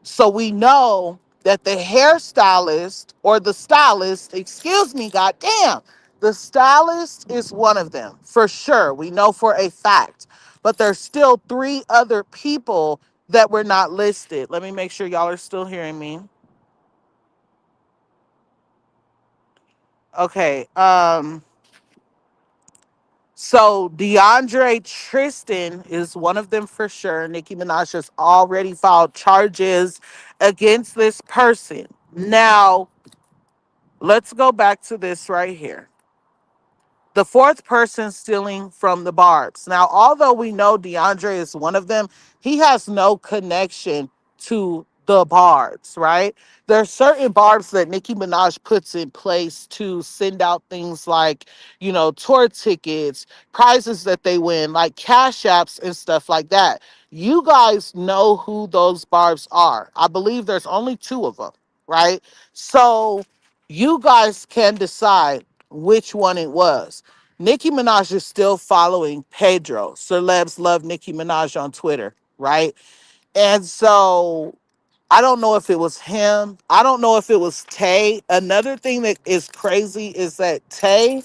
so we know that the hairstylist or the stylist, excuse me, goddamn, the stylist is one of them for sure. We know for a fact, but there's still three other people that were not listed. Let me make sure y'all are still hearing me. Okay. So DeAndre Tristan is one of them for sure. Nicki Minaj has already filed charges against this person. Now, let's go back to this right here. The fourth person stealing from the Barbs. Now, although we know DeAndre is one of them, he has no connection to the Barbs, right? There are certain Barbs that Nicki Minaj puts in place to send out things like, tour tickets, prizes that they win, like cash apps and stuff like that. You guys know who those Barbs are. I believe there's only two of them, right? So you guys can decide which one it was. Nicki Minaj is still following Pedro. Celebs love Nicki Minaj on Twitter, right? And so I don't know if it was him. I don't know if it was Tay. Another thing that is crazy is that Tay,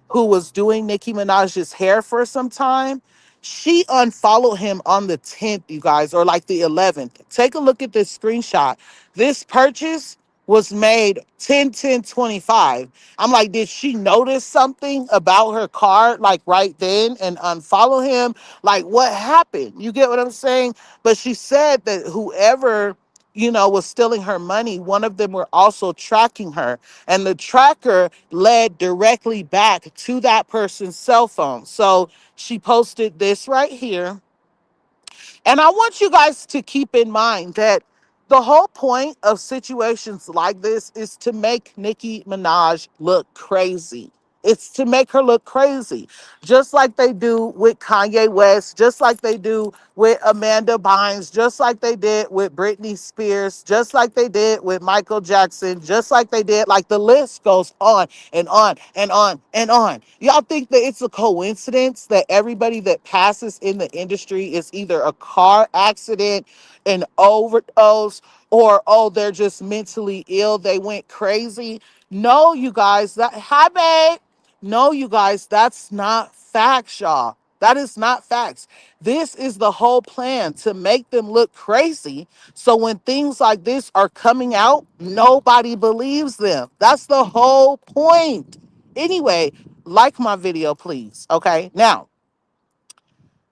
who was doing Nicki Minaj's hair for some time, she unfollowed him on the 10th, you guys, or like the 11th. Take a look at this screenshot. This purchase was made 10/10/25. I'm like, did she notice something about her card like right then and unfollow him? Like, what happened? You get what I'm saying? But she said that whoever was stealing her money, one of them were also tracking her. And the tracker led directly back to that person's cell phone. So she posted this right here. And I want you guys to keep in mind that the whole point of situations like this is to make Nicki Minaj look crazy. It's to make her look crazy, just like they do with Kanye West, just like they do with Amanda Bynes, just like they did with Britney Spears, just like they did with Michael Jackson, just like they did, like the list goes on and on and on and on. Y'all think that it's a coincidence that everybody that passes in the industry is either a car accident, an overdose, or they're just mentally ill, they went crazy? No, you guys, that hi babe. No, you guys, that's not facts, y'all. That is not facts. This is the whole plan to make them look crazy. So when things like this are coming out, nobody believes them. That's the whole point. Anyway, like my video, please. Okay. Now,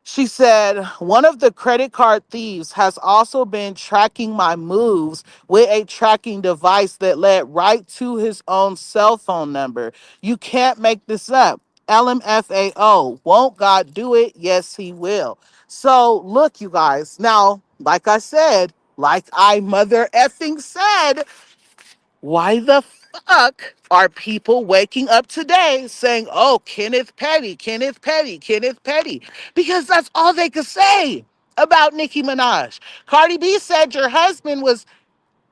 she said, one of the credit card thieves has also been tracking my moves with a tracking device that led right to his own cell phone number. You can't make this up. LMFAO. Won't God do it? Yes, he will. So, look, you guys. Now, like I said, like I mother effing said, why the fuck are people waking up today saying, oh, Kenneth Petty, Kenneth Petty, Kenneth Petty? Because that's all they could say about Nicki Minaj. Cardi B said your husband was,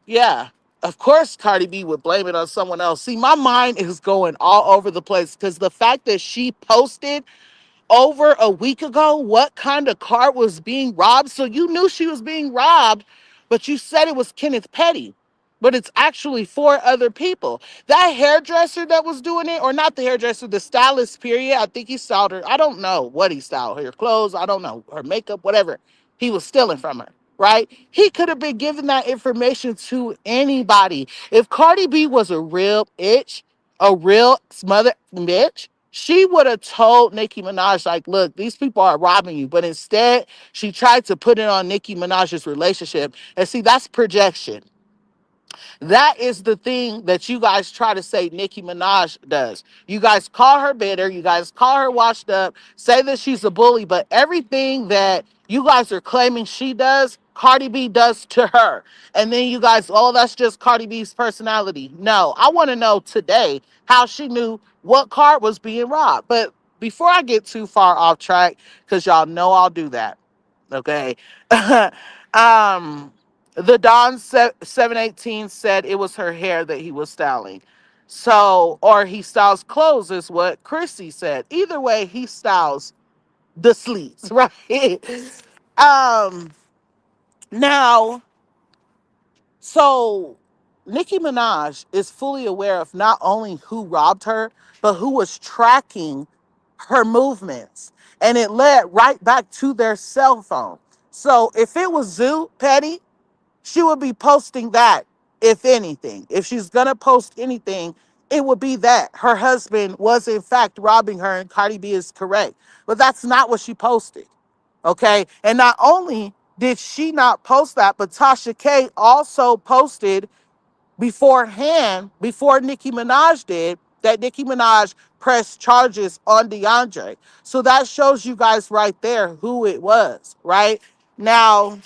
yeah, of course Cardi B would blame it on someone else. See, my mind is going all over the place because the fact that she posted over a week ago what kind of car was being robbed. So you knew she was being robbed, but you said it was Kenneth Petty. But it's actually four other people. That hairdresser that was doing it, or not the hairdresser, the stylist, period. I think he styled her. I don't know what he styled. Her clothes, I don't know. Her makeup, whatever. He was stealing from her, right? He could have been giving that information to anybody. If Cardi B was a real itch, a real mother bitch, she would have told Nicki Minaj, like, look, these people are robbing you. But instead, she tried to put it on Nicki Minaj's relationship. And see, that's projection. That is the thing that you guys try to say Nicki Minaj does. You guys call her bitter. You guys call her washed up, say that she's a bully, but everything that you guys are claiming she does, Cardi B does to her. And then you guys, oh, that's just Cardi B's personality. No, I want to know today how she knew what car was being robbed. But before I get too far off track, because y'all know I'll do that. Okay. um, the Don 718 said it was her hair that he was styling. So, or he styles clothes, is what Chrissy said. Either way, he styles the sleeves, right? um, now, so Nicki Minaj is fully aware of not only who robbed her, but who was tracking her movements. And it led right back to their cell phone. So if it was Zoo Petty, she would be posting that, if anything. If she's going to post anything, it would be that her husband was, in fact, robbing her, and Cardi B is correct. But that's not what she posted. Okay. And not only did she not post that, but Tasha K also posted beforehand, before Nicki Minaj did, that Nicki Minaj pressed charges on DeAndre. So that shows you guys right there who it was, right? Now,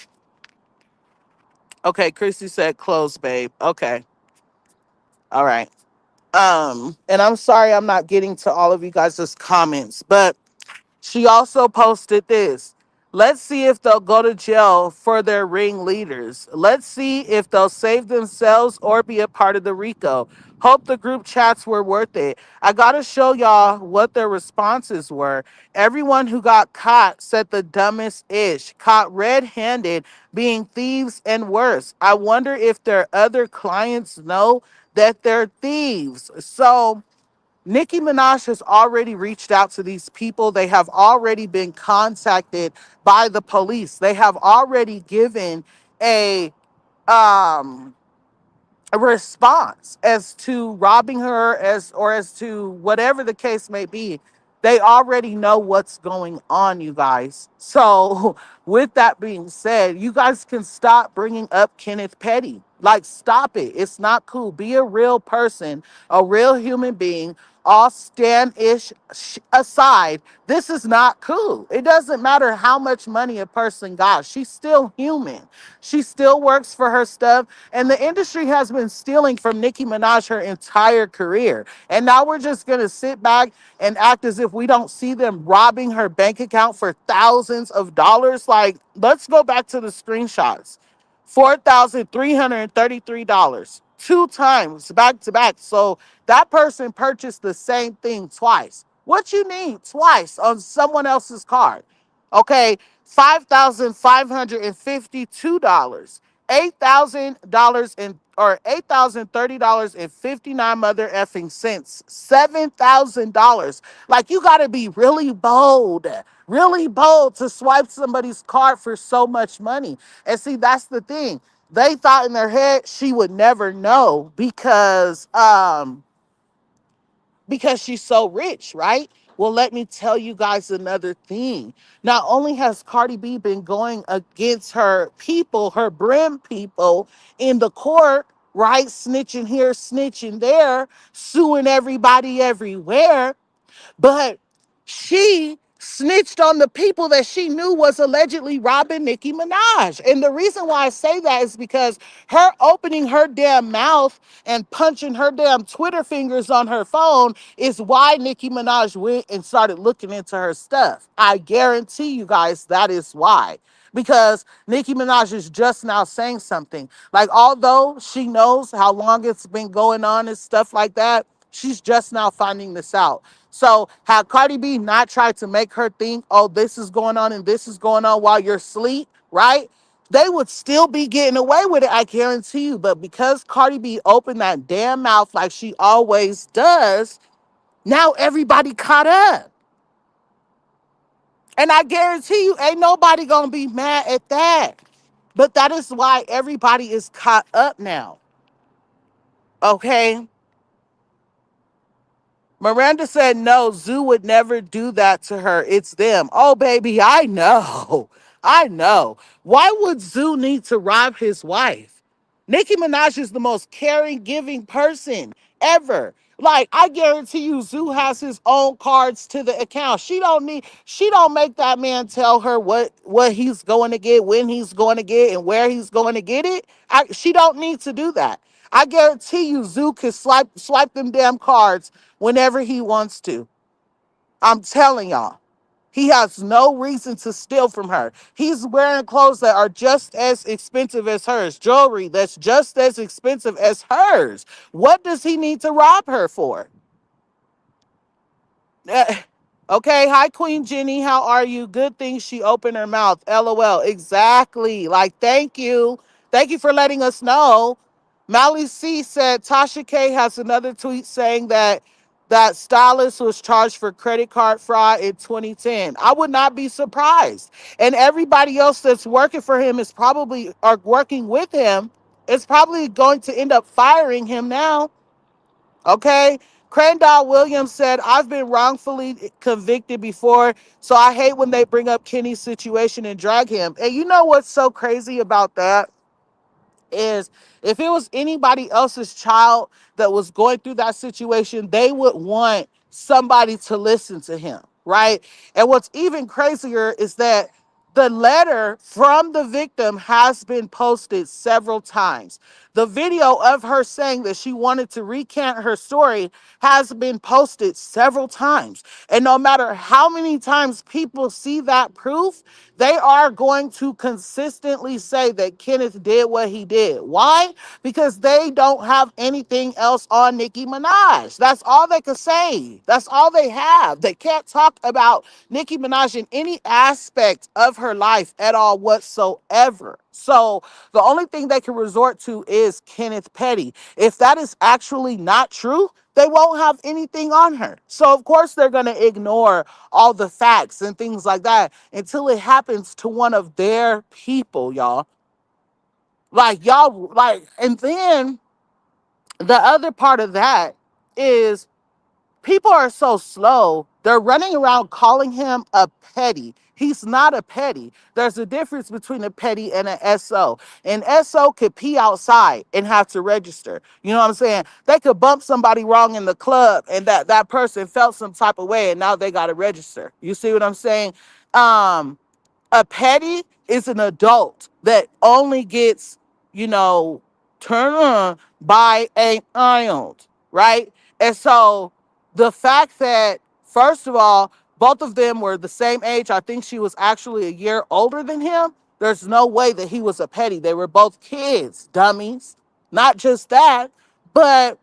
okay, Christy said close, babe. Okay. All right. And I'm sorry I'm not getting to all of you guys' comments, but she also posted this. Let's see if they'll go to jail for their ringleaders. Let's see if they'll save themselves or be a part of the RICO. Hope the group chats were worth it. I got to show y'all what their responses were. Everyone who got caught said the dumbest ish, caught red handed, being thieves and worse. I wonder if their other clients know that they're thieves. So, Nicki Minaj has already reached out to these people. They have already been contacted by the police. They have already given a um a response as to robbing her, as to whatever the case may be. They already know what's going on, you guys. So with that being said, you guys can stop bringing up Kenneth Petty. Like, stop it. It's not cool. Be a real person, a real human being. All stand-ish aside, this is not cool. It doesn't matter how much money a person got. She's still human. She still works for her stuff. And the industry has been stealing from Nicki Minaj her entire career. And now we're just going to sit back and act as if we don't see them robbing her bank account for thousands of dollars. Like, let's go back to the screenshots. $4,333, two times back to back. So that person purchased the same thing twice. What you need twice on someone else's card? Okay, $5,552, $8,000 and or $8,030 and 59 mother effing cents, $7,000. Like, you got to be really bold to swipe somebody's card for so much money. And see, that's the thing. They thought in their head she would never know because she's so rich, right? Well, let me tell you guys another thing. Not only has Cardi B been going against her people, her brim people in the court, right? Snitching here, snitching there, suing everybody everywhere, but she snitched on the people that she knew was allegedly robbing Nicki Minaj. And the reason why I say that is because her opening her damn mouth and punching her damn Twitter fingers on her phone is why Nicki Minaj went and started looking into her stuff. I guarantee you guys that is why. Because Nicki Minaj is just now saying something. Like, although she knows how long it's been going on and stuff like that, she's just now finding this out. So had Cardi B not tried to make her think, oh, this is going on and this is going on while you're asleep, right? They would still be getting away with it, I guarantee you. But because Cardi B opened that damn mouth like she always does, now everybody caught up. And I guarantee you, ain't nobody gonna be mad at that. But that is why everybody is caught up now. Okay? Miranda said, no, Zoo would never do that to her. It's them. Oh, baby, I know. I know. Why would Zoo need to rob his wife? Nicki Minaj is the most caring, giving person ever. Like, I guarantee you, Zoo has his own cards to the account. She don't make that man tell her what he's going to get, when he's going to get, and where he's going to get it. She don't need to do that. I guarantee you, Zoo can swipe them damn cards whenever he wants to. I'm telling y'all. He has no reason to steal from her. He's wearing clothes that are just as expensive as hers, jewelry that's just as expensive as hers. What does he need to rob her for? Eh, okay, hi Queen Jenny, how are you? Good thing she opened her mouth. LOL. Exactly. Like, thank you. Thank you for letting us know. Mally C said Tasha K has another tweet saying that stylist was charged for credit card fraud in 2010. I would not be surprised. And everybody else that's working for him is probably, or working with him, is probably going to end up firing him now. Okay. Crandall Williams said, I've been wrongfully convicted before, so I hate when they bring up Kenny's situation and drag him. And you know what's so crazy about that? Is if it was anybody else's child that was going through that situation, they would want somebody to listen to him, right? And what's even crazier is that the letter from the victim has been posted several times. The video of her saying that she wanted to recant her story has been posted several times. And no matter how many times people see that proof, they are going to consistently say that Kenneth did what he did. Why? Because they don't have anything else on Nicki Minaj. That's all they can say. That's all they have. They can't talk about Nicki Minaj in any aspect of her life at all whatsoever. So the only thing they can resort to is Kenneth Petty. If that is actually not true, they won't have anything on her. So of course they're going to ignore all the facts and things like that until it happens to one of their people, y'all. Like y'all, like, and then the other part of that is people are so slow. They're running around calling him a petty. He's not a petty. There's a difference between a petty and an SO. An SO could pee outside and have to register. You know what I'm saying? They could bump somebody wrong in the club and that person felt some type of way and now they got to register. You see what I'm saying? Um, a petty is an adult that only gets, you know, turned on by a child, right? And so the fact that, first of all, both of them were the same age, I think she was actually a year older than him. There's no way that he was a petty. They were both kids, dummies. Not just that, but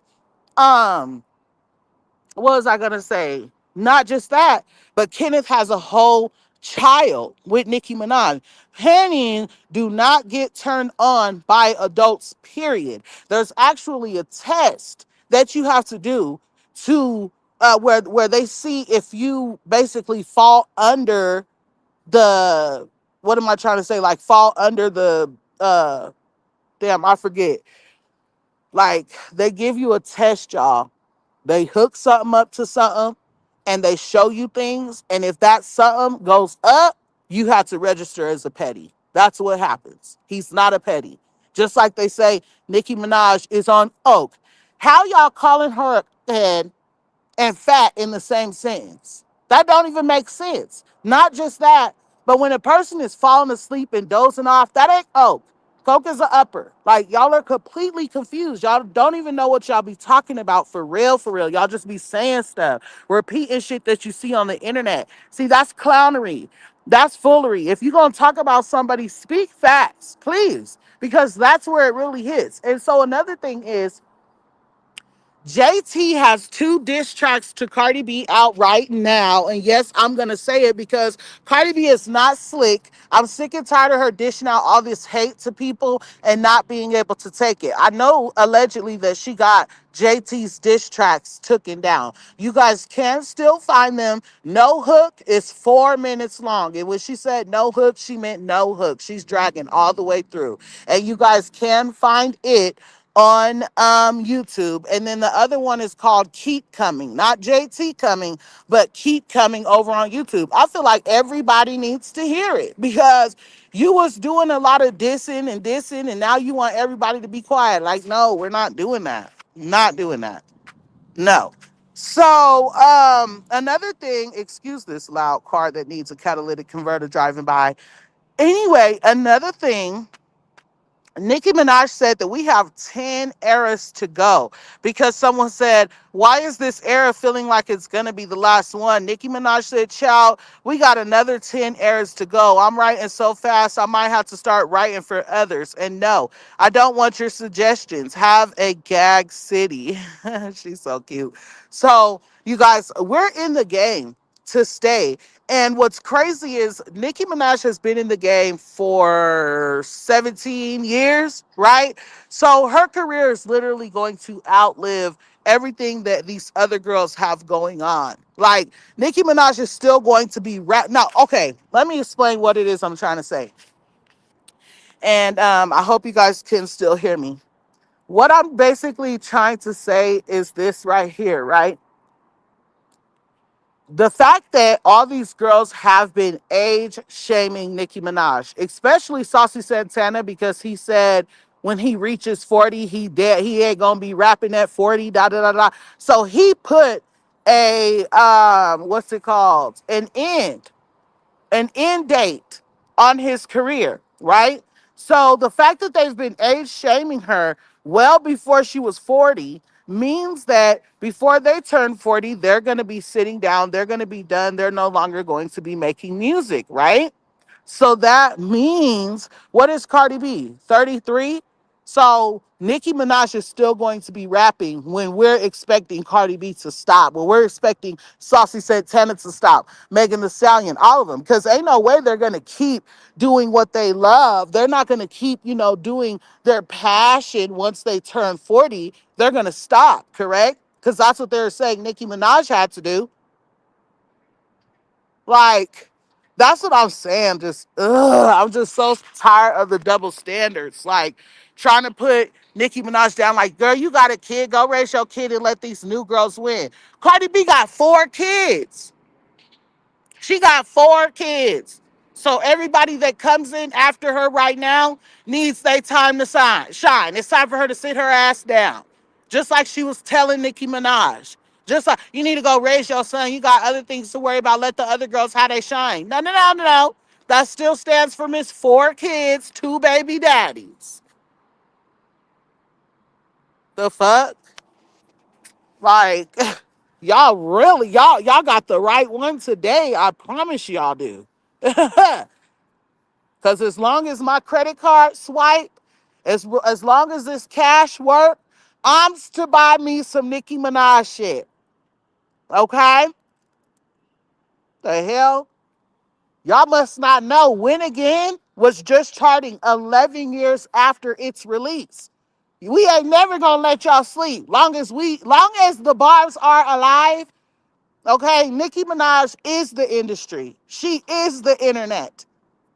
um, what was I gonna say? Not just that, but Kenneth has a whole child with Nicki Minaj. Pennies do not get turned on by adults, period. There's actually a test that you have to do to where they see if you basically fall under the, what am I trying to say? Like fall under the damn, I forget. Like they give you a test, y'all. They hook something up to something and they show you things. And if that something goes up, you have to register as a petty. That's what happens. He's not a petty. Just like they say Nicki Minaj is on Oak. How y'all calling her a head and fat in the same sentence? That don't even make sense. Not just that, but when a person is falling asleep and dozing off, that ain't Oak. Coke is an upper. Like, y'all are completely confused. Y'all don't even know what y'all be talking about for real, for real. Y'all just be saying stuff, repeating shit that you see on the internet. See, that's clownery. That's foolery. If you're going to talk about somebody, speak facts, please, because that's where it really hits. And so another thing is, JT has two diss tracks to Cardi B out right now. And yes, I'm going to say it because Cardi B is not slick. I'm sick and tired of her dishing out all this hate to people and not being able to take it. I know allegedly that she got JT's diss tracks taken down. You guys can still find them. No Hook is 4 minutes long. And when she said no hook, she meant no hook. She's dragging all the way through. And you guys can find it on YouTube. And then the other one is called Keep Coming. Not JT Coming, but Keep Coming over on YouTube. I feel like everybody needs to hear it because you was doing a lot of dissing and now you want everybody to be quiet. Like, no, we're not doing that. Not doing that. No. So, another thing, excuse this loud car that needs a catalytic converter driving by. Anyway, another thing, Nicki Minaj said that we have 10 eras to go because someone said, why is this era feeling like it's going to be the last one? Nicki Minaj said, child, we got another 10 eras to go. I'm writing so fast, I might have to start writing for others. And no, I don't want your suggestions. Have a gag city. She's so cute. So, you guys, we're in the game. to stay. And what's crazy is Nicki Minaj has been in the game for 17 years, right? So her career is literally going to outlive everything that these other girls have going on. Like Nicki Minaj is still going to be rap. Now, okay, let me explain what it is I'm trying to say. And I hope you guys can still hear me. What I'm basically trying to say is this right here, right? The fact that all these girls have been age shaming Nicki Minaj, especially Saucy Santana, because he said when he reaches 40, he dead. He ain't gonna be rapping at 40. Da da da da. So he put a what's it called? An end date on his career, right? So the fact that they've been age shaming her well before she was 40 means that before they turn 40, they're going to be sitting down, they're going to be done, they're no longer going to be making music, right? So that means, what is Cardi B? 33? So Nicki Minaj is still going to be rapping when we're expecting Cardi B to stop, when we're expecting Saucy Santana to stop, Megan Thee Stallion, all of them, because ain't no way they're going to keep doing what they love. They're not going to keep, doing their passion once they turn 40. They're going to stop, correct? Because that's what they're saying Nicki Minaj had to do. Like, that's what I'm saying. Just, I'm just so tired of the double standards. Like, trying to put Nicki Minaj down. Like, girl, you got a kid. Go raise your kid and let these new girls win. Cardi B got 4 kids. She got 4 kids. So everybody that comes in after her right now needs their time to shine. It's time for her to sit her ass down. Just like she was telling Nicki Minaj. Just like, you need to go raise your son. You got other things to worry about. Let the other girls how they shine. No, no, no, no, no. That still stands for Miss 4 kids, 2 baby daddies. The fuck? Like, y'all got the right one today. I promise y'all do. Because as long as my credit card swipe, as long as this cash work, I'm to buy me some Nicki Minaj shit. Okay? The hell? Y'all must not know. When Again was just charting 11 years after its release. We ain't never gonna let y'all sleep. Long as the Barbs are alive, okay? Nicki Minaj is the industry. She is the internet.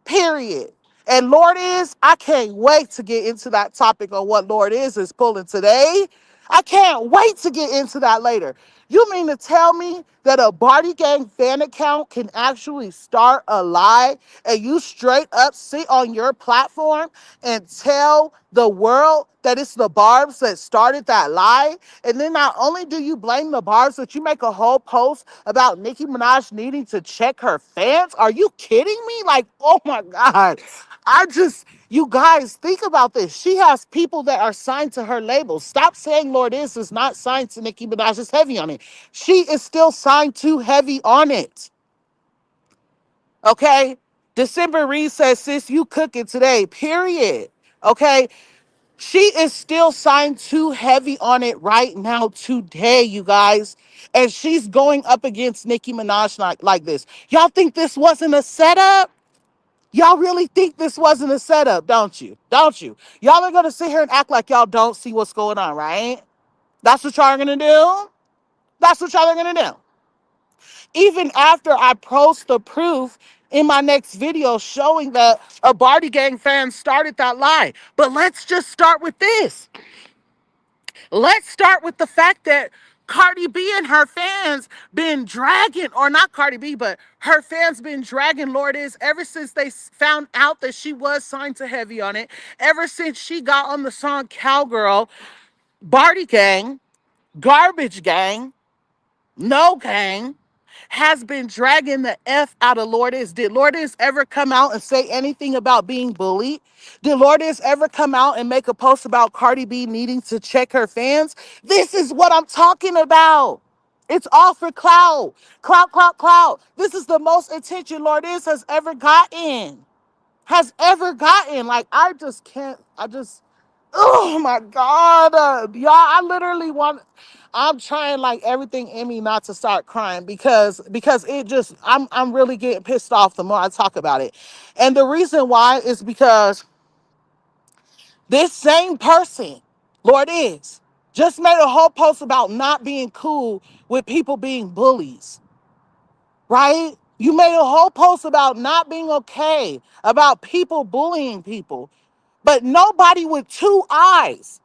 Period. And Lord is, I can't wait to get into that topic on what Lord is pulling today. I can't wait to get into that later. You mean to tell me that a Barty Gang fan account can actually start a lie and you straight up sit on your platform and tell the world that it's the Barbs that started that lie? And then not only do you blame the Barbs, but you make a whole post about Nicki Minaj needing to check her fans? Are you kidding me? Like, oh my God. You guys, think about this. She has people that are signed to her label. Stop saying Lord is not signed to Nicki Minaj. Is Heavy on it. She is still signed to Heavy on it. Okay? December Reed says, sis, you cooking today, period. Okay? She is still signed to Heavy on it right now today, you guys. And she's going up against Nicki Minaj like this. Y'all think this wasn't a setup? Y'all really think this wasn't a setup, don't you? Don't you? Y'all are going to sit here and act like y'all don't see what's going on, right? That's what y'all are going to do? That's what y'all are going to do. Even after I post the proof in my next video showing that a Barty Gang fan started that lie. But let's just start with this. Let's start with the fact that Cardi B and her fans been dragging, or not Cardi B, but her fans been dragging Lord Is ever since they found out that she was signed to Heavy on it. Ever since she got on the song Cowgirl, Barty Gang, Garbage Gang, No Gang, has been dragging the F out of Lourdes. Did Lourdes ever come out and say anything about being bullied? Did Lourdes ever come out and make a post about Cardi B needing to check her fans? This is what I'm talking about. It's all for clout. Clout, clout, clout. This is the most attention Lourdes has ever gotten. Has ever gotten. Like, I just can't. Oh my God. Y'all, I literally want, I'm trying like everything in me not to start crying because it just I'm really getting pissed off the more I talk about it. And the reason why is because this same person, Lord is, just made a whole post about not being cool with people being bullies, right? You made a whole post about not being okay, about people bullying people. But nobody with two eyes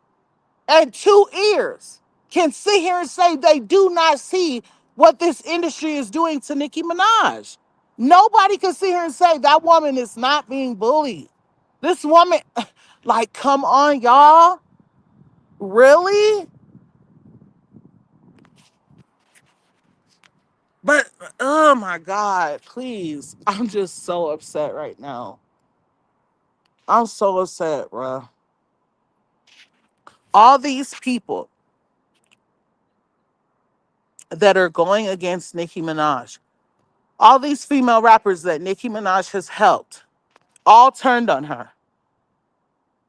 and two ears can sit here and say they do not see what this industry is doing to Nicki Minaj. Nobody can sit here and say that woman is not being bullied. This woman, like, come on, y'all. Really? But, oh my God, please. I'm just so upset right now. I'm so upset, bro. All these people that are going against Nicki Minaj, all these female rappers that Nicki Minaj has helped, all turned on her.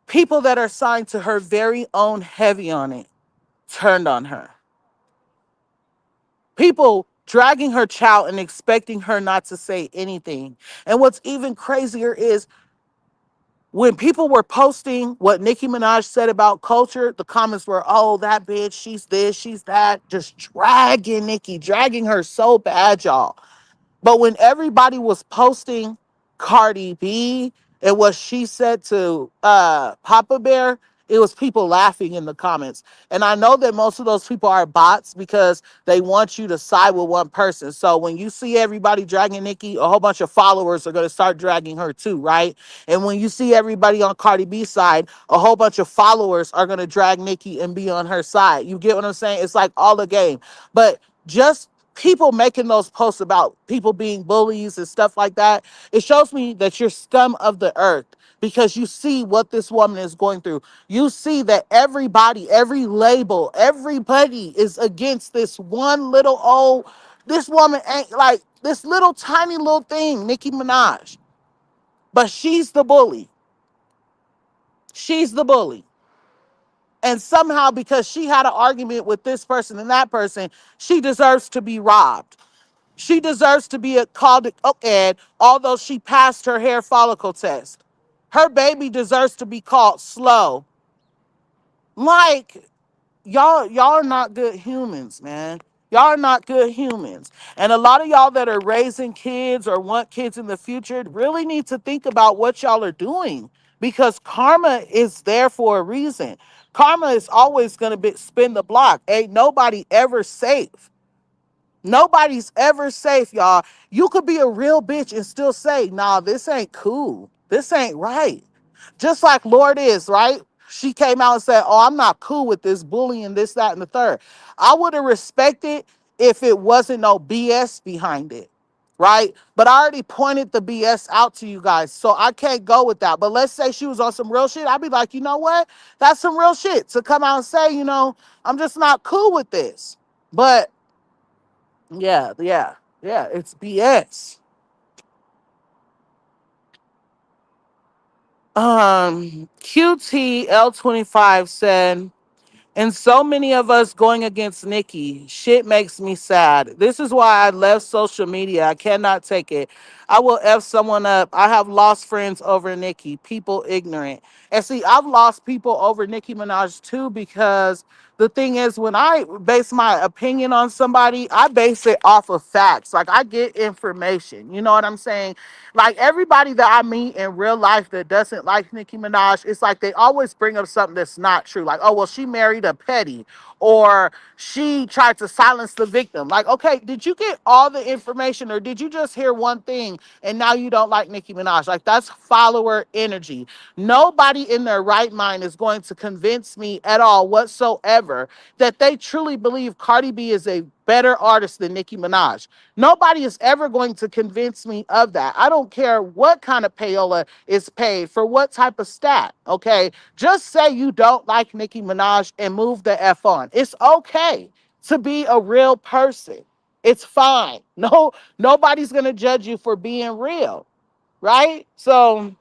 People that are signed to her very own Heavy on It turned on her. People dragging her child and expecting her not to say anything. And what's even crazier is when people were posting what Nicki Minaj said about culture, the comments were, oh, that bitch, she's this, she's that, just dragging Nicki, dragging her so bad, y'all. But when everybody was posting Cardi B and what she said to Papa Bear, it was people laughing in the comments. And I know that most of those people are bots because they want you to side with one person. So when you see everybody dragging Nicki, a whole bunch of followers are going to start dragging her too, right? And when you see everybody on Cardi B's side, a whole bunch of followers are going to drag Nicki and be on her side. You get what I'm saying? It's like all the game. But just people making those posts about people being bullies and stuff like that, it shows me that you're scum of the earth because you see what this woman is going through. You see that everybody, every label, everybody is against this one little old, this woman ain't like this little tiny little thing, Nicki Minaj. But she's the bully. She's the bully. And somehow, because she had an argument with this person and that person, she deserves to be robbed. She deserves to be called a cokehead, although she passed her hair follicle test. Her baby deserves to be called slow. Like, y'all are not good humans, man. Y'all are not good humans. And a lot of y'all that are raising kids or want kids in the future really need to think about what y'all are doing because karma is there for a reason. Karma is always going to be spin the block. Ain't nobody ever safe. Nobody's ever safe, y'all. You could be a real bitch and still say, nah, this ain't cool. This ain't right. Just like Lord is, right? She came out and said, oh, I'm not cool with this bullying, this, that, and the third. I would have respected if it wasn't no BS behind it, right? But I already pointed the BS out to you guys, so I can't go with that. But let's say she was on some real shit. I'd be like, you know what? That's some real shit to come out and say, I'm just not cool with this. But yeah, it's BS. QTL25 said, and so many of us going against Nikki. Shit makes me sad. This is why I left social media. I cannot take it. I will F someone up. I have lost friends over Nikki. People ignorant. And see, I've lost people over Nicki Minaj too because the thing is, when I base my opinion on somebody, I base it off of facts. Like, I get information. You know what I'm saying? Like, everybody that I meet in real life that doesn't like Nicki Minaj, it's like they always bring up something that's not true. Like, oh, well, she married a petty, or she tried to silence the victim. Like, okay, did you get all the information, or did you just hear one thing and now you don't like Nicki Minaj? Like, that's follower energy. Nobody in their right mind is going to convince me at all whatsoever that they truly believe Cardi B is a better artist than Nicki Minaj. Nobody is ever going to convince me of that. I don't care what kind of payola is paid for what type of stat, okay? Just say you don't like Nicki Minaj and move the F on. It's okay to be a real person. It's fine. No, nobody's going to judge you for being real, right? So,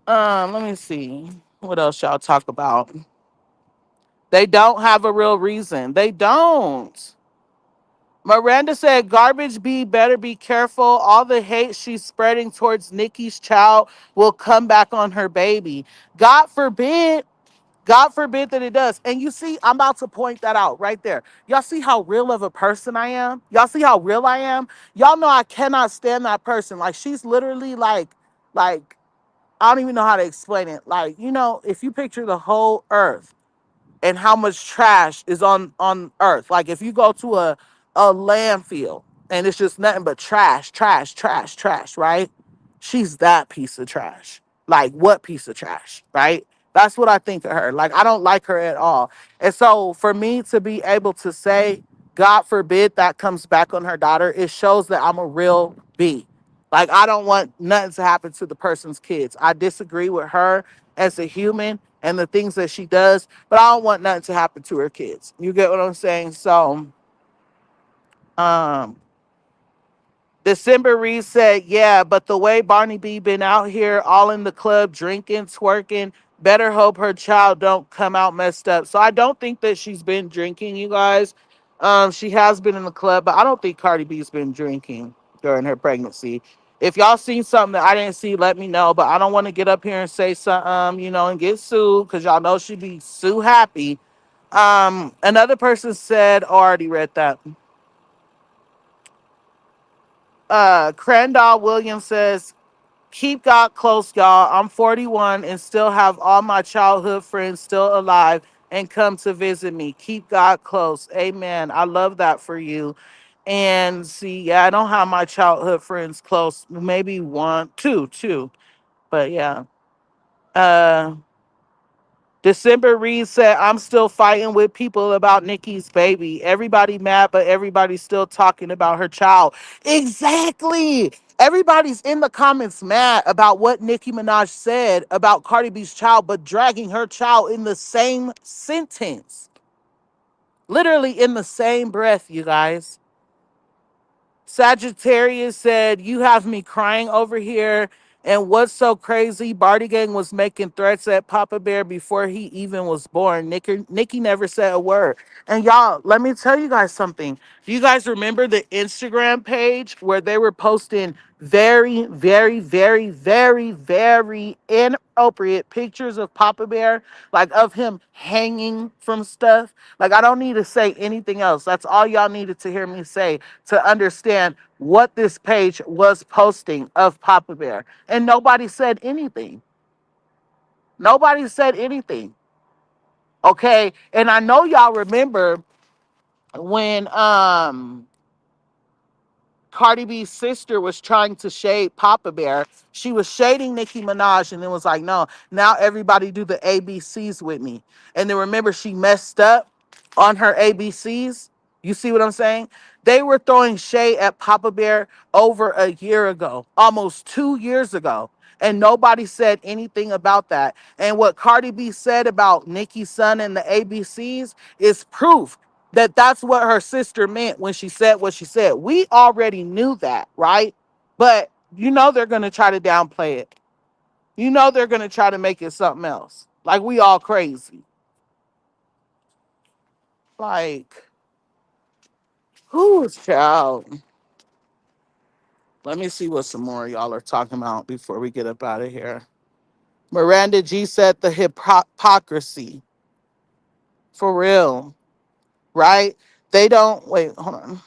let me see. What else y'all talk about? They don't have a real reason. They don't. Miranda said, Garbage B better be careful. All the hate she's spreading towards Nicki's child will come back on her baby. God forbid. God forbid that it does. And you see, I'm about to point that out right there. Y'all see how real of a person I am? Y'all see how real I am? Y'all know I cannot stand that person. Like, she's literally like, I don't even know how to explain it. Like, if you picture the whole earth, and how much trash is on earth. Like if you go to a landfill and it's just nothing but trash, trash, trash, trash, right? She's that piece of trash. Like what piece of trash, right? That's what I think of her. Like I don't like her at all. And so for me to be able to say, God forbid that comes back on her daughter, it shows that I'm a real B. Like I don't want nothing to happen to the person's kids. I disagree with her as a human and the things that she does, but I don't want nothing to happen to her kids. You get what I'm saying? So, um, December Reed said, yeah, but the way Barney B been out here all in the club drinking, twerking, better hope her child don't come out messed up. So I don't think that she's been drinking, you guys. She has been in the club, but I don't think Cardi B's been drinking during her pregnancy. If y'all seen something that I didn't see, let me know. But I don't want to get up here and say something, and get sued because y'all know she'd be sue happy. Another person said, already read that. Crandall Williams says, keep God close, y'all. I'm 41 and still have all my childhood friends still alive and come to visit me. Keep God close. Amen. I love that for you. And see, yeah, I don't have my childhood friends close. Maybe one, two. But yeah. Uh December Reed said, I'm still fighting with people about Nikki's baby. Everybody mad, but everybody's still talking about her child. Exactly. Everybody's in the comments mad about what Nicki Minaj said about Cardi B's child, but dragging her child in the same sentence. Literally in the same breath, you guys. Sagittarius said, you have me crying over here. And what's so crazy? Barty Gang was making threats at Papa Bear before he even was born. Nikki never said a word. And y'all, let me tell you guys something. Do you guys remember the Instagram page where they were posting very, very, very, very, very inappropriate pictures of Papa Bear, like of him hanging from stuff? Like, I don't need to say anything else. That's all y'all needed to hear me say to understand what this page was posting of Papa Bear. And nobody said anything. Nobody said anything. Okay. And I know y'all remember when Cardi B's sister was trying to shade Papa Bear. She was shading Nicki Minaj and then was like, no, now everybody do the ABCs with me. And then remember, she messed up on her ABCs. You see what I'm saying? They were throwing shade at Papa Bear over a year ago, almost 2 years ago. And nobody said anything about that. And what Cardi B said about Nicki's son and the ABCs is proof that that's what her sister meant when she said what she said. We already knew that, right? But they're going to try to downplay it. They're going to try to make it something else. Like we all crazy. Like, who's child? Let me see what some more y'all are talking about before we get up out of here. Miranda G said the hypocrisy. For real, right? They don't, wait, hold on.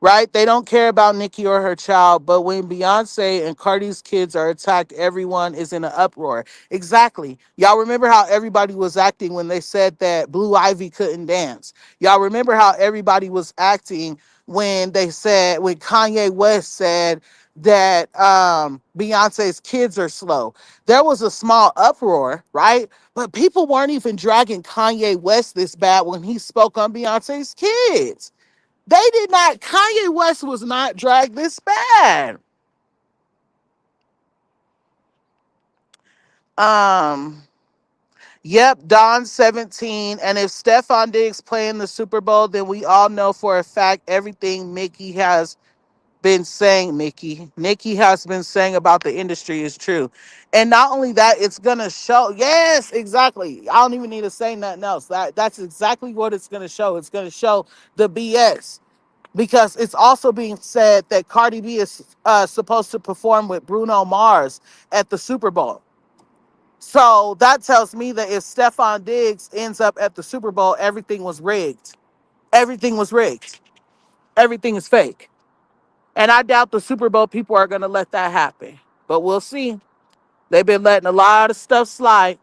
Right? They don't care about Nicki or her child, but when Beyonce and Cardi's kids are attacked, everyone is in an uproar. Exactly. Y'all remember how everybody was acting when they said that Blue Ivy couldn't dance? Y'all remember how everybody was acting when Kanye West said that Beyonce's kids are slow? There was a small uproar, right? But people weren't even dragging Kanye West this bad when he spoke on Beyonce's kids. They did not. Kanye West was not dragged this bad. Um. Yep, Don 17. And if Stephon Diggs play in the Super Bowl, then we all know for a fact everything Mickey has been saying, Nicki has been saying about the industry is true. And not only that, it's gonna show. Yes, exactly. I don't even need to say nothing else. That's exactly what it's gonna show. It's gonna show the BS, because it's also being said that Cardi B is supposed to perform with Bruno Mars at the Super Bowl. So that tells me that if Stefon Diggs ends up at the Super Bowl, everything was rigged. Everything was rigged. Everything is fake. And I doubt the Super Bowl people are going to let that happen. But we'll see. They've been letting a lot of stuff slide.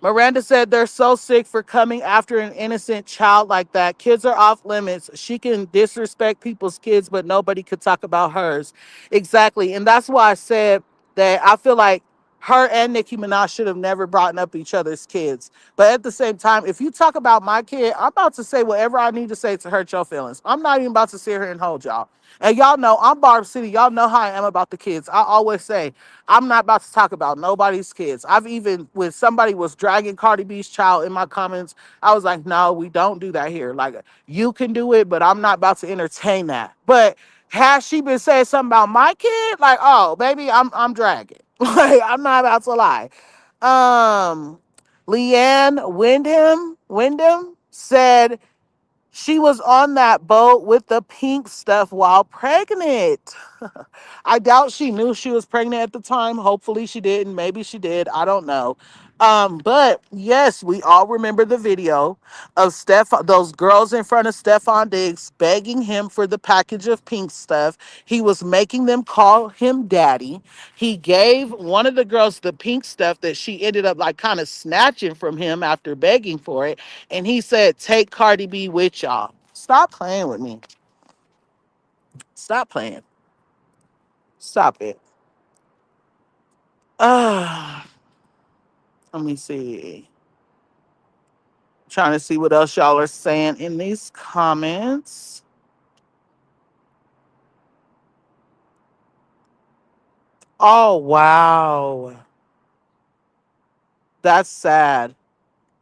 Miranda said they're so sick for coming after an innocent child like that. Kids are off limits. She can disrespect people's kids, but nobody could talk about hers. Exactly. And that's why I said that I feel like her and Nicki Minaj should have never brought up each other's kids. But at the same time, if you talk about my kid, I'm about to say whatever I need to say to hurt your feelings. I'm not even about to sit here and hold y'all. And y'all know I'm Barb City. Y'all know how I am about the kids. I always say I'm not about to talk about nobody's kids. I've even, when somebody was dragging Cardi B's child in my comments, I was like, no, we don't do that here. Like, you can do it, but I'm not about to entertain that. But has she been saying something about my kid? Like, oh, baby, I'm dragging. Like, I'm not about to lie. Um, Leanne Wyndham said she was on that boat with the pink stuff while pregnant. I doubt she knew she was pregnant at the time. Hopefully she didn't. Maybe she did. I don't know. But yes, we all remember the video of those girls in front of Stefon Diggs begging him for the package of pink stuff. He was making them call him daddy. He gave one of the girls the pink stuff that she ended up like kind of snatching from him after begging for it. And he said, take Cardi B with y'all. Stop playing with me. Stop playing. Stop it. Let me see. Trying to see what else y'all are saying in these comments. Oh, wow. That's sad.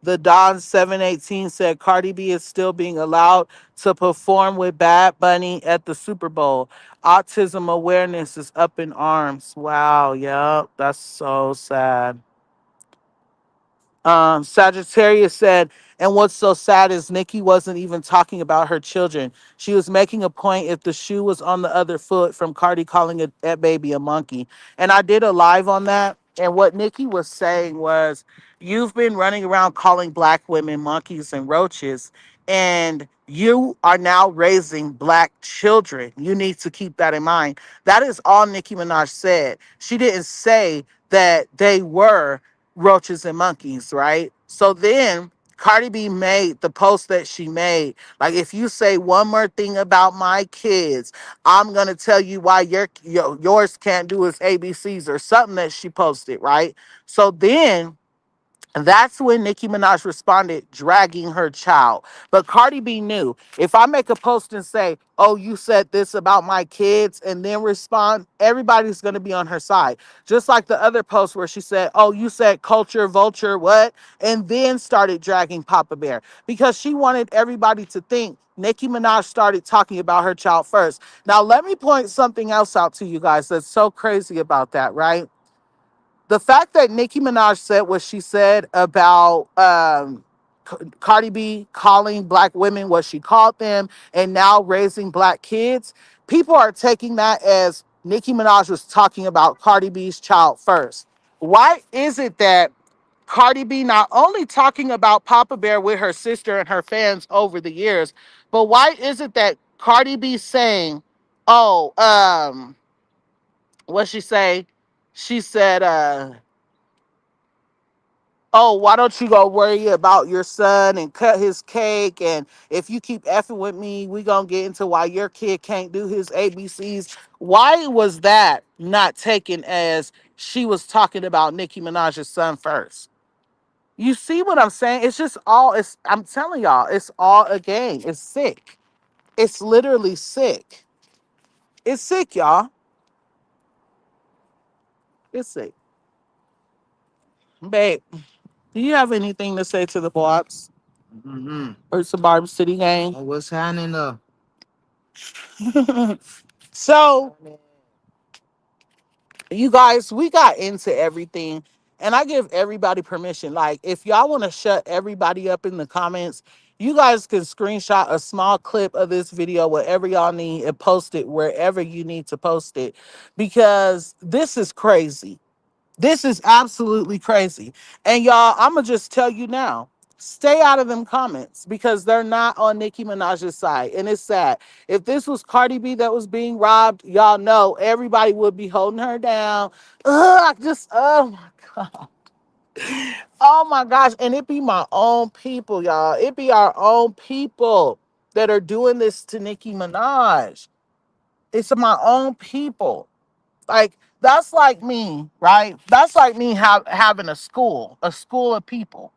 The Don 718 said Cardi B is still being allowed to perform with Bad Bunny at the Super Bowl. Autism awareness is up in arms. Wow, yep, that's so sad. Sagittarius said, and what's so sad is Nicki wasn't even talking about her children. She was making a point if the shoe was on the other foot from Cardi calling that baby a monkey. And I did a live on that. And what Nicki was saying was, you've been running around calling black women monkeys and roaches, and you are now raising black children. You need to keep that in mind. That is all Nicki Minaj said. She didn't say that they were roaches and monkeys, right? So then Cardi B made the post that she made. Like, if you say one more thing about my kids, I'm gonna tell you why yours can't do his ABCs or something that she posted, right? So then that's when Nicki Minaj responded, dragging her child. But Cardi B knew, if I make a post and say, oh, you said this about my kids, and then respond, everybody's going to be on her side. Just like the other post where she said, oh, you said culture, vulture, what? And then started dragging Papa Bear, because she wanted everybody to think Nicki Minaj started talking about her child first. Now, let me point something else out to you guys that's so crazy about that, right? The fact that Nicki Minaj said what she said about Cardi B calling black women what she called them and now raising black kids, people are taking that as Nicki Minaj was talking about Cardi B's child first. Why is it that Cardi B not only talking about Papa Bear with her sister and her fans over the years, but why is it that Cardi B saying, oh, what she say? She said, oh, why don't you go worry about your son and cut his cake? And if you keep effing with me, we gonna get into why your kid can't do his ABCs. Why was that not taken as she was talking about Nicki Minaj's son first? You see what I'm saying? It's just all, I'm telling y'all, it's all a game. It's sick. It's literally sick. It's sick, y'all. It's sick. Babe, do you have anything to say to the Barbs Mm-hmm. or to Barb City gang? What's happening? So you guys, we got into everything, and I give everybody permission. Like, if y'all want to shut everybody up in the comments, you guys can screenshot a small clip of this video, whatever y'all need, and post it wherever you need to post it, because this is crazy. This is absolutely crazy. And y'all, I'm going to just tell you now, stay out of them comments because they're not on Nicki Minaj's side. And it's sad. If this was Cardi B that was being robbed, y'all know everybody would be holding her down. Ugh, just, oh my God. Oh my gosh. And it be my own people, y'all. It be our own people that are doing this to Nicki Minaj. It's my own people. Like, that's like me, right? That's like me having a school of people.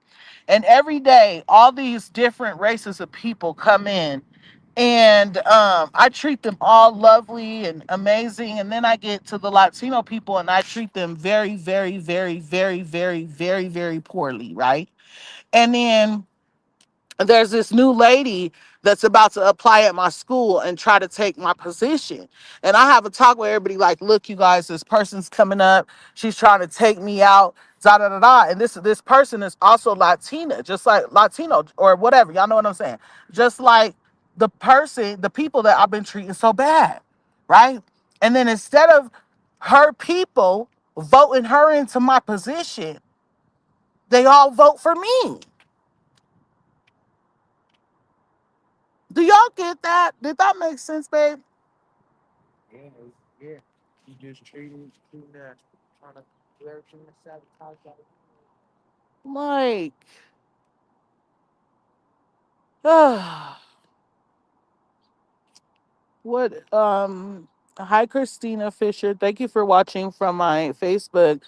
And every day, all these different races of people come in, and I treat them all lovely and amazing. And then I get to the Latino people and I treat them very, very, very, very, very, very, very poorly, right? And then there's this new lady that's about to apply at my school and try to take my position. And I have a talk with everybody like, look, you guys, this person's coming up. She's trying to take me out, da da da da. And this person is also Latina, just like Latino or whatever. Y'all know what I'm saying? Just like the people that I've been treating so bad, right? And then instead of her people voting her into my position, they all vote for me. Do y'all get that? Did that make sense, babe? Yeah, yeah. You just treating that, trying to do everything to sabotage that. Like, what hi Christina Fisher. Thank you for watching from my Facebook.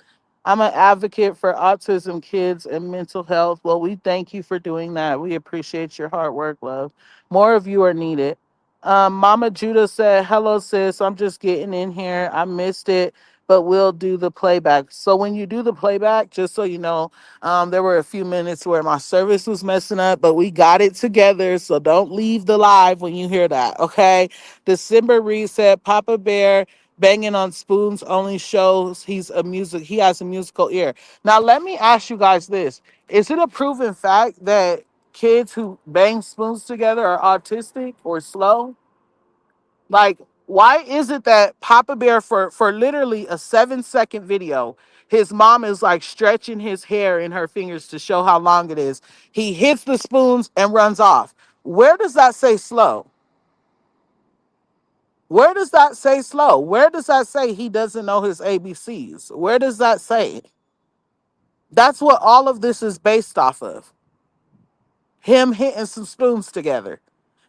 I'm an advocate for autism kids and mental health. Well, we thank you for doing that. We appreciate your hard work, love. More of you are needed. Mama Judah said, hello, sis. I'm just getting in here. I missed it, but we'll do the playback. So when you do the playback, just so you know, there were a few minutes where my service was messing up, but we got it together. So don't leave the live when you hear that, okay? December Reed said, Papa Bear banging on spoons only shows he has a musical ear. Now let me ask you guys this. Is it a proven fact that kids who bang spoons together are autistic or slow? Like, why is it that Papa Bear, for literally a 7-second video, his mom is like stretching his hair in her fingers to show how long it is. He hits the spoons and runs off. Where does that say slow? Where does that say slow? Where does that say he doesn't know his ABCs? Where does that say? That's what all of this is based off of. Him hitting some spoons together.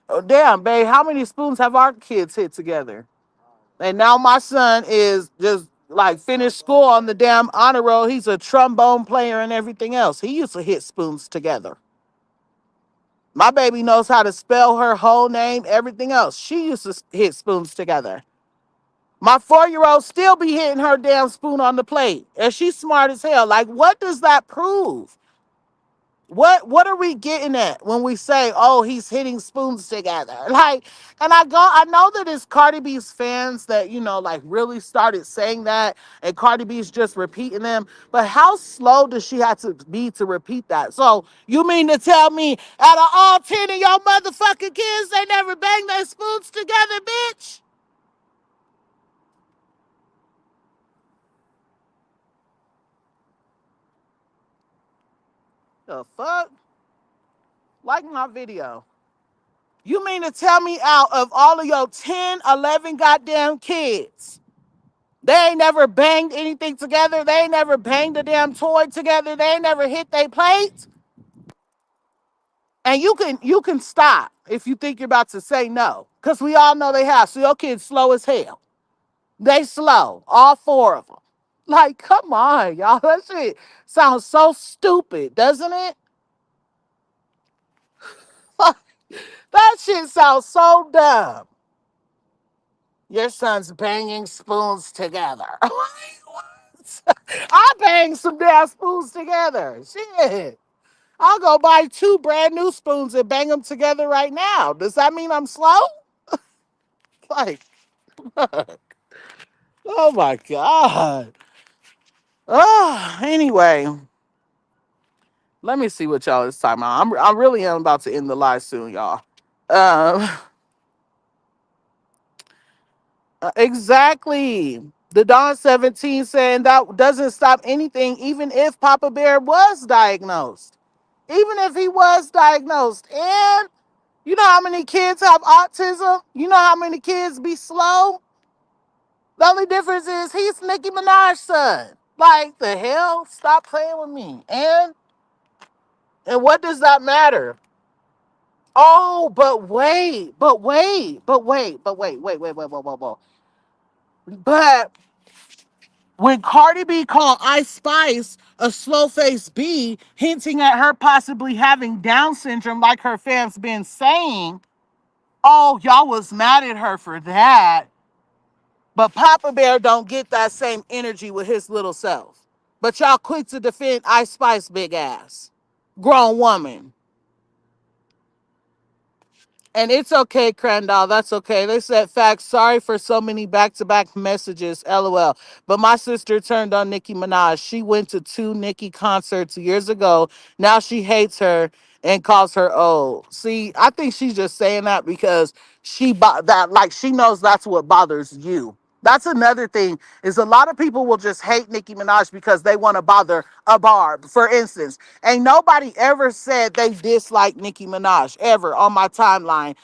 Oh, damn, babe, how many spoons have our kids hit together? And now my son is just like finished school on the damn honor roll. He's a trombone player and everything else. He used to hit spoons together. My baby knows how to spell her whole name, everything else. She used to hit spoons together. My 4-year-old still be hitting her damn spoon on the plate. And she's smart as hell. Like, what does that prove? What are we getting at when we say, oh, he's hitting spoons together? Like, and I know that it's Cardi B's fans that, like really started saying that, and Cardi B's just repeating them. But how slow does she have to be to repeat that? So you mean to tell me out of all 10 of your motherfucking kids, they never banged their spoons together, bitch? The fuck? Like my video. You mean to tell me out of all of your 10, 11 goddamn kids, they ain't never banged anything together? They ain't never banged a damn toy together? They ain't never hit their plates? And you can stop if you think you're about to say no. Because we all know they have. So your kids slow as hell. They slow. All 4 of them. Like, come on, y'all. That shit sounds so stupid, doesn't it? That shit sounds so dumb. Your son's banging spoons together. What? I bang some damn spoons together. Shit. I'll go buy 2 brand new spoons and bang them together right now. Does that mean I'm slow? Like, oh my God. Oh, anyway, let me see what y'all is talking about. I really am about to end the live soon, y'all. Um, exactly. The Dawn 17 saying that doesn't stop anything, even if Papa Bear was diagnosed. Even if he was diagnosed. And you know how many kids have autism? You know how many kids be slow? The only difference is he's Nicki Minaj's son. Like the hell? Stop playing with me. And what does that matter? Oh, but wait. But when Cardi B called Ice Spice a slow faced B, hinting at her possibly having Down syndrome, like her fans been saying, oh, y'all was mad at her for that. But Papa Bear don't get that same energy with his little self. But y'all quick to defend Ice Spice big ass. Grown woman. And it's okay, Crandall. That's okay. They said facts. Sorry for so many back-to-back messages. LOL. But my sister turned on Nicki Minaj. She went to two Nicki concerts years ago. Now she hates her and calls her old. See, I think she's just saying that because that like she knows that's what bothers you. That's another thing is a lot of people will just hate Nicki Minaj because they want to bother a Barb. For instance, ain't nobody ever said they dislike Nicki Minaj ever on my timeline.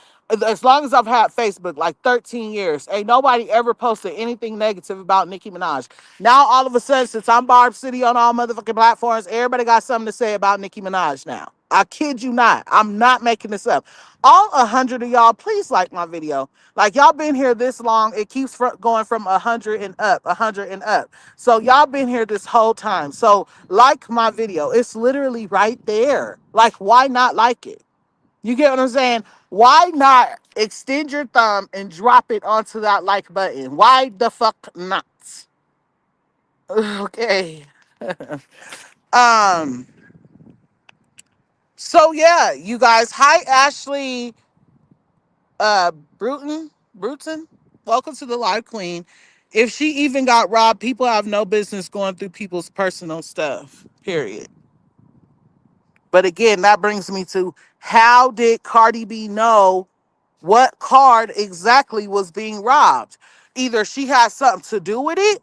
As long as I've had Facebook, like 13 years, ain't nobody ever posted anything negative about Nicki Minaj. Now, all of a sudden, since I'm Barb City on all motherfucking platforms, everybody got something to say about Nicki Minaj now. I kid you not. I'm not making this up. All 100 of y'all, please like my video. Like y'all been here this long, it keeps going from 100 and up, 100 and up. So y'all been here this whole time. So like my video. It's literally right there. Like why not like it? You get what I'm saying? Why not extend your thumb and drop it onto that like button? Why the fuck not? Okay. Um. So yeah, you guys. Hi, Ashley. Uh, Bruton. Welcome to the live queen. If she even got robbed, people have no business going through people's personal stuff. Period. But again, that brings me to how did Cardi B know what card exactly was being robbed? Either she has something to do with it,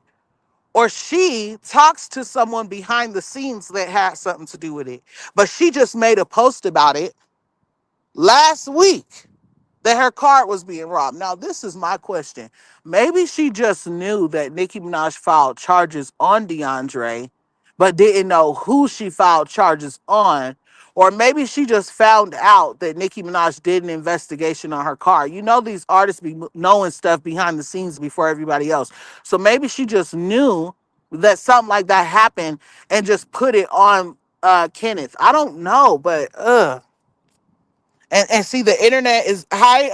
or she talks to someone behind the scenes that had something to do with it. But she just made a post about it last week that her card was being robbed. Now, this is my question. Maybe she just knew that Nicki Minaj filed charges on DeAndre, but didn't know who she filed charges on. Or maybe she just found out that Nicki Minaj did an investigation on her car. You know, these artists be knowing stuff behind the scenes before everybody else. So maybe she just knew that something like that happened and just put it on Kenneth. I don't know, but and see the internet is hi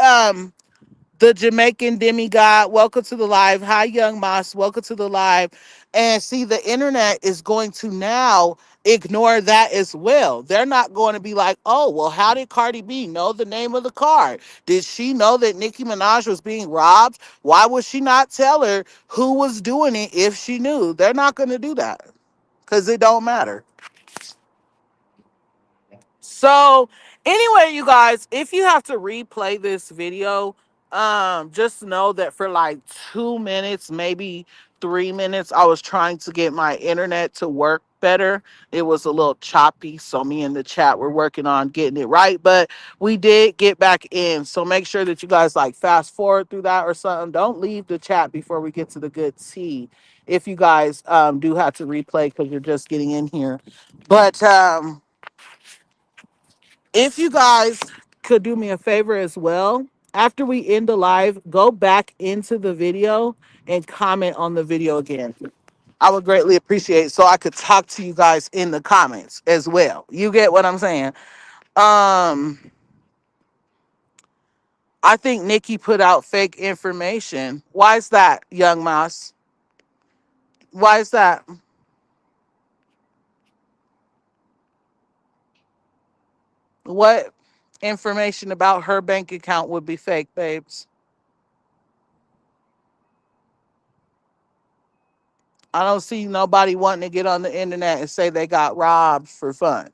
the Jamaican demigod, welcome to the live. Hi, Young Moss, welcome to the live. And see, the internet is going to now ignore that as well. They're not going to be like, oh, well, how did Cardi B know the name of the card? Did she know that Nicki Minaj was being robbed? Why would she not tell her who was doing it if she knew? They're not going to do that because it don't matter. So anyway, you guys, if you have to replay this video, just know that for like 2 minutes, maybe 3 minutes, I was trying to get my internet to work better. It was a little choppy, so me and the chat were working on getting it right, but we did get back in. So make sure that you guys like fast forward through that or something. Don't leave the chat before we get to the good tea. If you guys do have to replay because you're just getting in here, but if you guys could do me a favor as well, after we end the live, go back into the video and comment on the video again. I would greatly appreciate it so I could talk to you guys in the comments as well. You get what I'm saying? Um, I think Nikki put out fake information. Why is that, Young Moss? Why is that? What information about her bank account would be fake, babes? I don't see nobody wanting to get on the internet and say they got robbed for fun.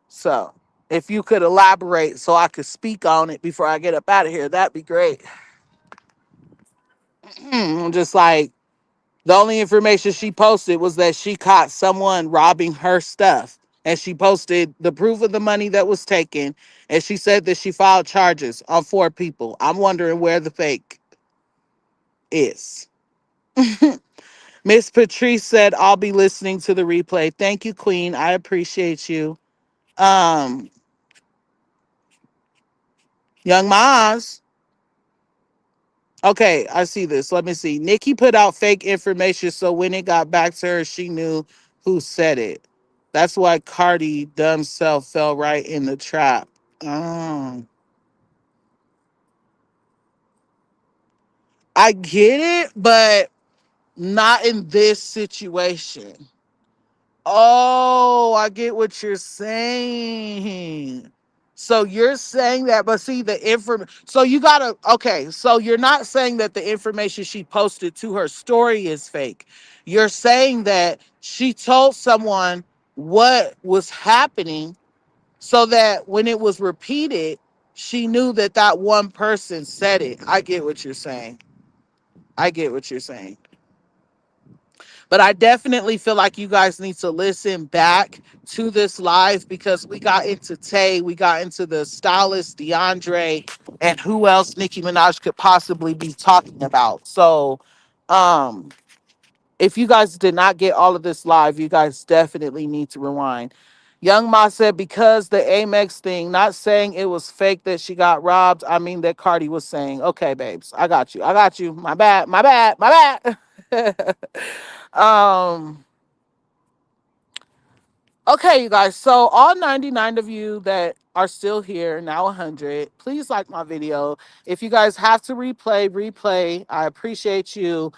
So if you could elaborate so I could speak on it before I get up out of here, that'd be great. I'm just like, the only information she posted was that she caught someone robbing her stuff. And she posted the proof of the money that was taken. And she said that she filed charges on 4 people. I'm wondering where the fake is. Miss Patrice said, I'll be listening to the replay. Thank you, Queen. I appreciate you. Um, Young Maz. Okay, I see this. Let me see. Nikki put out fake information, so when it got back to her, she knew who said it. That's why Cardi dumb self fell right in the trap. Oh, I get it, but not in this situation. Oh, I get what you're saying. So you're saying that, but see the information. So you gotta, okay. So you're not saying that the information she posted to her story is fake. You're saying that she told someone what was happening so that when it was repeated, she knew that that one person said it. I get what you're saying. I get what you're saying. But I definitely feel like you guys need to listen back to this live because we got into Tay, we got into the stylist DeAndre, and who else Nicki Minaj could possibly be talking about. So, um, if you guys did not get all of this live, you guys definitely need to rewind. Young Ma said, because the Amex thing, not saying it was fake that she got robbed. I mean that Cardi was saying, okay, babes, I got you. I got you. My bad. My bad. My bad. um, Okay, you guys. So all 99 of you that are still here, now 100, please like my video. If you guys have to replay, replay. I appreciate you.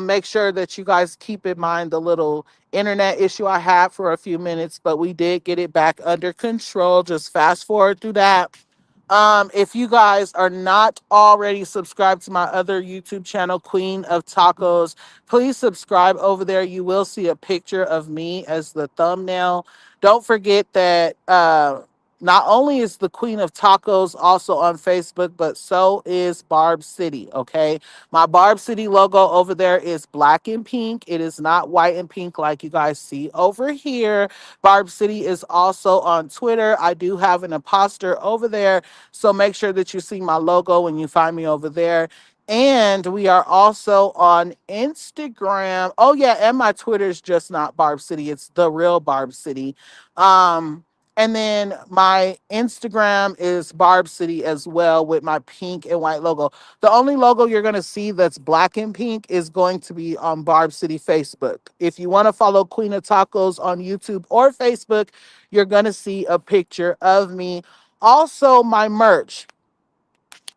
Make sure that you guys keep in mind the little internet issue I had for a few minutes, but we did get it back under control. Just fast forward through that. If you guys are not already subscribed to my other YouTube channel, Queen of Tacos, please subscribe over there. You will see a picture of me as the thumbnail. Don't forget that not only is the Queen of Tacos also on Facebook, but so is Barb City. Okay. My Barb City logo over there is black and pink. It is not white and pink like you guys see over here. Barb City is also on Twitter. I do have an imposter over there. So make sure that you see my logo when you find me over there. And we are also on Instagram. Oh yeah, and my Twitter is just not Barb City. It's the real Barb City. Um, and then my Instagram is Barb City as well with my pink and white logo. The only logo you're going to see that's black and pink is going to be on Barb City Facebook. If you want to follow Queen of Tacos on YouTube or Facebook, you're going to see a picture of me. Also, my merch.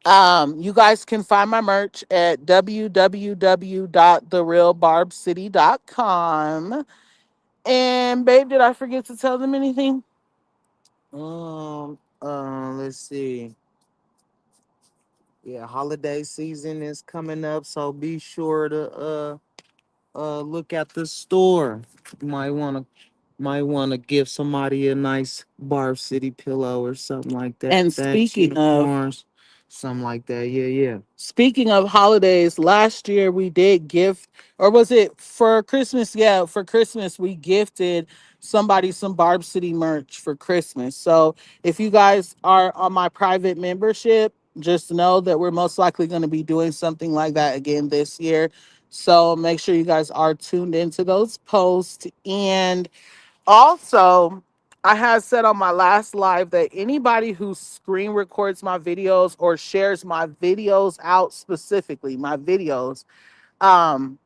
You guys can find my merch at www.therealbarbcity.com. And babe, did I forget to tell them anything? Let's see. Yeah, holiday season is coming up, so be sure to look at the store. You might wanna give somebody a nice Barb City pillow or something like that. And speaking of Mars, something like that. Yeah, yeah. Speaking of holidays, last year we did gift, or was it for Christmas? Yeah, for Christmas we gifted somebody some Barb City merch for Christmas. So if you guys are on my private membership, just know that we're most likely going to be doing something like that again this year. So make sure you guys are tuned into those posts. And also, I had said on my last live that anybody who screen records my videos or shares my videos out, specifically my videos, um,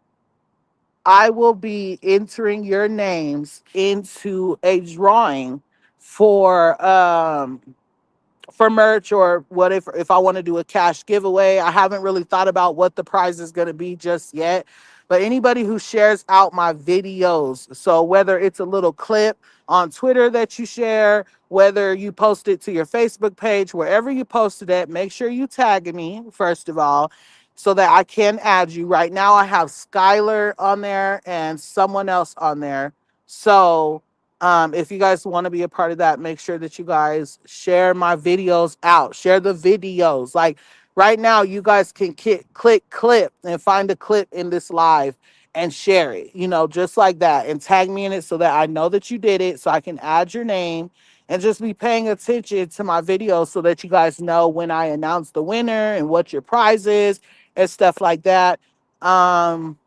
I will be entering your names into a drawing for merch, or what if I want to do a cash giveaway. I haven't really thought about what the prize is going to be just yet. But anybody who shares out my videos, so whether it's a little clip on Twitter that you share, whether you post it to your Facebook page, wherever you post it at, make sure you tag me, first of all. so that I can add you. Right now, I have Skylar on there and someone else on there. So if you guys want to be a part of that, make sure that you guys share my videos out. Share the videos. Like right now, you guys can click clip and find a clip in this live and share it, just like that, and tag me in it so that I know that you did it, so I can add your name, and just be paying attention to my videos so that you guys know when I announce the winner and what your prize is and stuff like that. Um,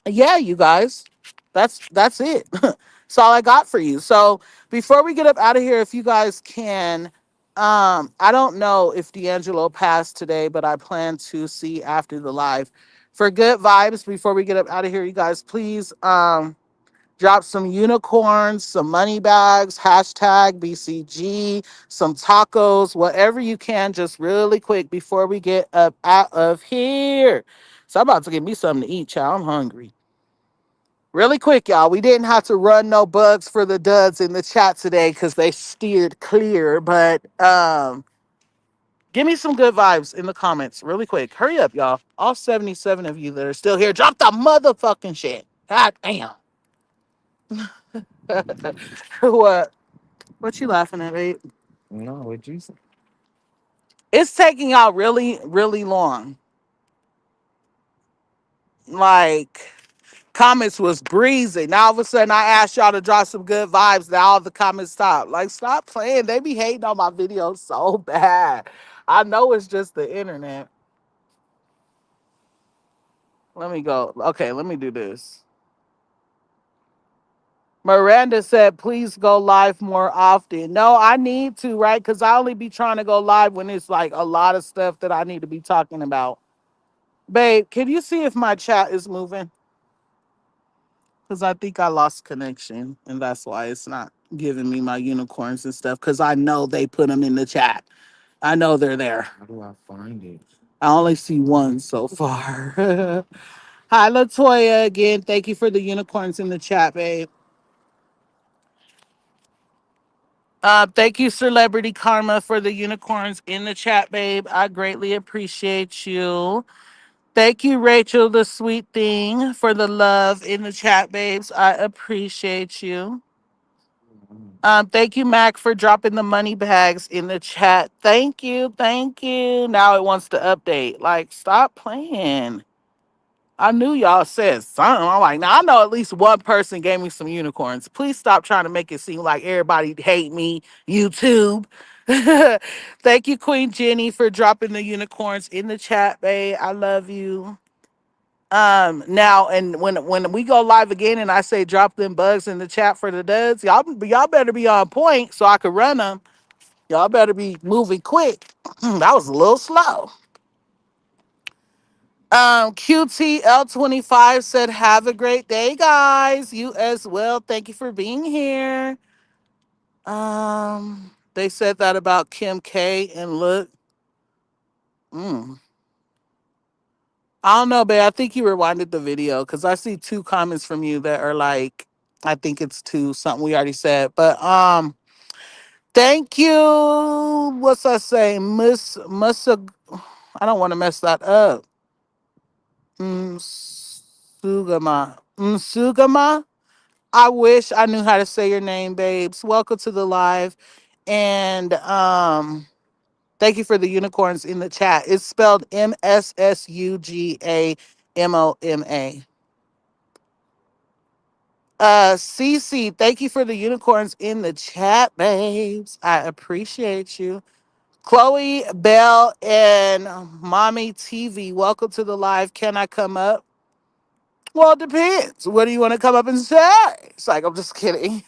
yeah, you guys, that's it. That's all I got for you. So before we get up out of here, if you guys can, I don't know if D'Angelo passed today, but I plan to see after the live. For good vibes, before we get up out of here, you guys, please drop some unicorns, some money bags, hashtag BCG, some tacos, whatever you can, just really quick before we get up out of here. So I'm about to get me something to eat, child. I'm hungry. Really quick, y'all. We didn't have to run no bugs for the duds in the chat today because they steered clear. But give me some good vibes in the comments, really quick. Hurry up, y'all. All 77 of you that are still here, drop the motherfucking shit. God damn. what? What you laughing at, babe? No, what you say? It's taking out really, really long. Like comments was breezy. Now all of a sudden I asked y'all to drop some good vibes. Now all the comments stop. Like, stop playing. They be hating on my videos so bad. I know it's just the internet. Let me go. Okay, let me do this. Miranda said, please go live more often. No, I need to, right? Because I only be trying to go live when it's like a lot of stuff that I need to be talking about. Babe, can you see if my chat is moving? Because I think I lost connection, and that's why it's not giving me my unicorns and stuff. Because I know they put them in the chat. I know they're there. How do I find it? I only see one so far. Hi, Latoya, again. Thank you for the unicorns in the chat, babe. Thank you, Celebrity Karma, for the unicorns in the chat, babe. I greatly appreciate you. Thank you, Rachel, the sweet thing, for the love in the chat, babes. I appreciate you. Thank you, Mac, for dropping the money bags in the chat. Thank you, thank you. Now it wants to update. Like, stop playing. I knew y'all said something. I'm like, now I know at least one person gave me some unicorns. Please stop trying to make it seem like everybody hate me. YouTube. Thank you, Queen Jenny, for dropping the unicorns in the chat, babe. I love you. Now, and when we go live again and I say drop them bugs in the chat for the duds, y'all better be on point so I can run them. Y'all better be moving quick. That was a little slow. QTL25 said, have a great day, guys. You as well. Thank you for being here. They said that about Kim K, and look. I don't know, babe. I think you rewinded the video because I see two comments from you that are like, I think it's two, something we already said. But thank you. What's I say? Miss Musa, I don't want to mess that up. Sugama. Sugama. I wish I knew how to say your name, babes. Welcome to the live. And thank you for the unicorns in the chat. It's spelled MSSUGAMOMA. Cece, thank you for the unicorns in the chat, babes. I appreciate you. Chloe, Bell, and Mommy TV, welcome to the live. Can I come up? Well, it depends. What do you want to come up and say? It's like, I'm just kidding.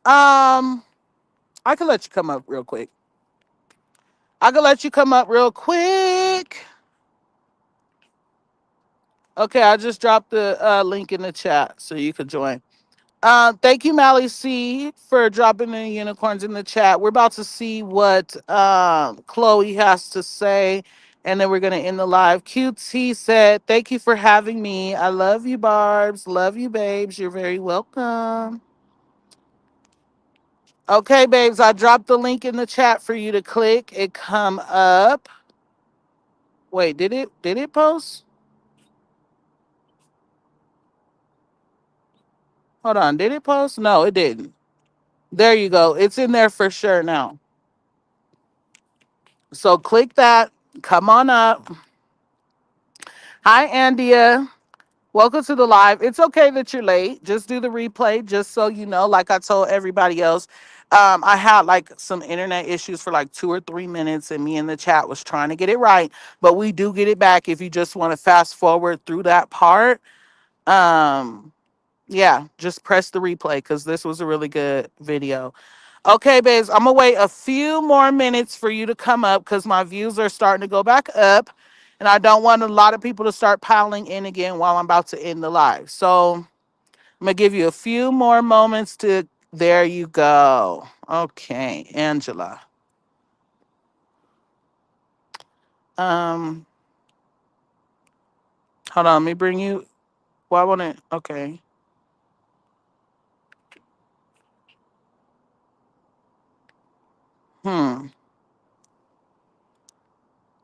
I can let you come up real quick. I can let you come up real quick. Okay, I just dropped the link in the chat so you could join. Thank you, Mally C, for dropping the unicorns in the chat. We're about to see what Chloe has to say, and then we're going to end the live. QT said, thank you for having me. I love you, Barbs. Love you, babes. You're very welcome. Okay, babes, I dropped the link in the chat for you to click and come up. Wait, did it post? Hold on, did it post? No, it didn't. There you go. It's in there for sure now. So click that. Come on up. Hi, Andia. Welcome to the live. It's okay that you're late. Just do the replay, just so you know. Like I told everybody else, I had like some internet issues for like 2 or 3 minutes, and me in the chat was trying to get it right. But we do get it back if you just want to fast forward through that part. Um, yeah, just press the replay because this was a really good video. Okay, babes, I'm gonna wait a few more minutes for you to come up because my views are starting to go back up, and I don't want a lot of people to start piling in again while I'm about to end the live. So I'm gonna give you a few more moments to. There you go. Okay, Angela. Um, hold on, let me bring you. Well, I want to. Okay. Hmm.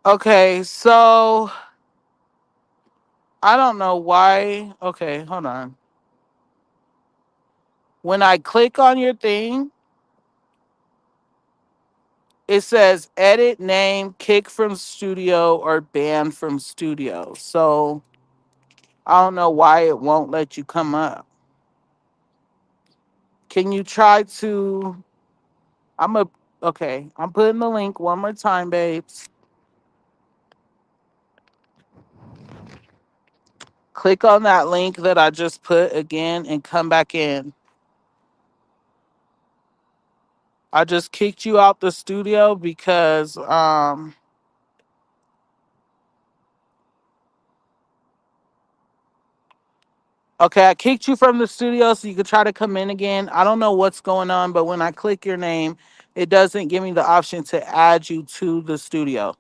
Okay, so I don't know why. Okay, hold on. When I click on your thing, it says edit name, kick from studio, or ban from studio. So I don't know why it won't let you come up. Can you try to? I'm a okay. I'm putting the link one more time, babes. Click on that link that I just put again and come back in. I just kicked you out the studio because okay, I kicked you from the studio so you could try to come in again. I don't know what's going on, but when I click your name, it doesn't give me the option to add you to the studio.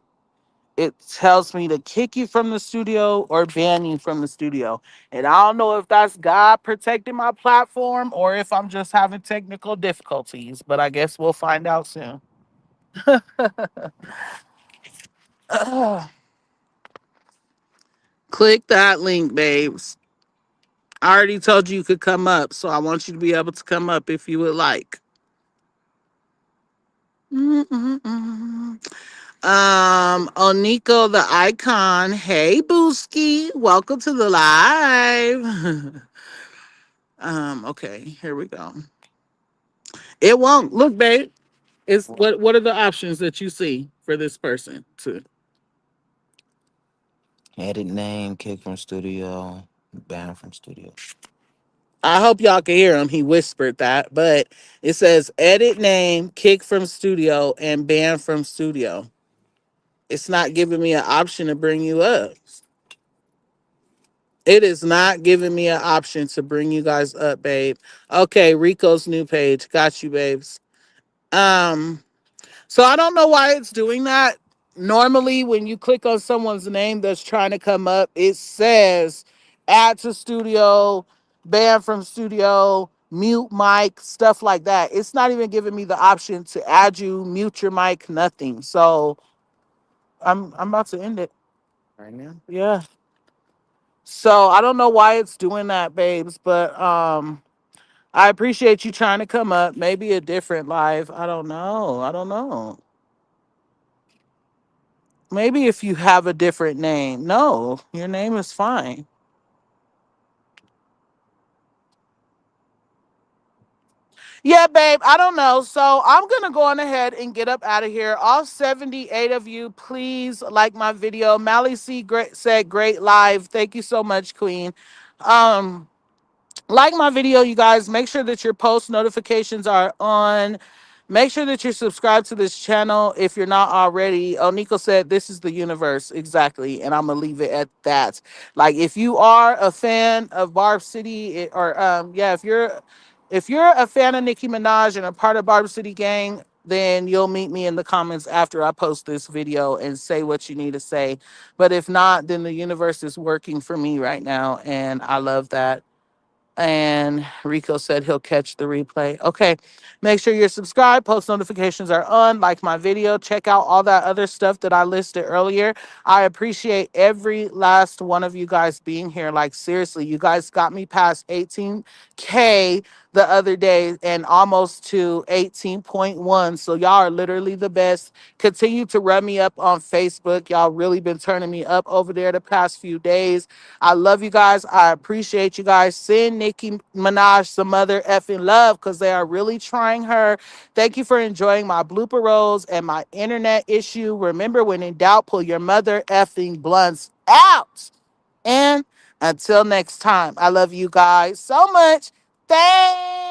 It tells me to kick you from the studio or ban you from the studio. And I don't know if that's God protecting my platform or if I'm just having technical difficulties, but I guess we'll find out soon. Click that link, babes. I already told you you could come up, so I want you to be able to come up if you would like. Mm-mm-mm. Oniko the icon. Hey, Booski. Welcome to the live. Okay, here we go. It won't. Look, babe. It's what are the options that you see for this person to Edit name, kick from studio, ban from studio. I hope y'all can hear him. He whispered that, but it says edit name, kick from studio, and ban from studio. It's not giving me an option to bring you up. It is not giving me an option to bring you guys up, babe. Okay, Rico's new page. Got you, babes. Um, so I don't know why it's doing that. Normally, when you click on someone's name that's trying to come up, it says add to studio, ban from studio, mute mic, stuff like that. It's not even giving me the option to add you, mute your mic, nothing. So I'm about to end it right now. Yeah. So I don't know why it's doing that, babes, but I appreciate you trying to come up. Maybe a different live. I don't know. I don't know. Maybe if you have a different name. No, your name is fine. Yeah, babe, I don't know. So I'm going to go on ahead and get up out of here. All 78 of you, please like my video. Mally C said, great live. Thank you so much, Queen. Um, like my video, you guys. Make sure that your post notifications are on. Make sure that you're subscribed to this channel if you're not already. Oh, Nico said this is the universe. Exactly. And I'm gonna leave it at that. Like if you are a fan of Barb City or yeah, if you're a fan of Nicki Minaj and a part of Barb City Gang, then you'll meet me in the comments after I post this video and say what you need to say. But if not, then the universe is working for me right now, and I love that. And Rico said he'll catch the replay. Okay. Make sure you're subscribed. Post notifications are on. Like my video. Check out all that other stuff that I listed earlier. I appreciate every last one of you guys being here. Like, seriously, you guys got me past 18K the other day and almost to 18.1. So y'all are literally the best. Continue to run me up on Facebook. Y'all really been turning me up over there the past few days. I love you guys. I appreciate you guys. Send Nicki Minaj some mother effing love because they are really trying her. Thank you for enjoying my blooper rolls and my internet issue. Remember, when in doubt, pull your mother effing blunts out. And until next time, I love you guys so much. Thanks.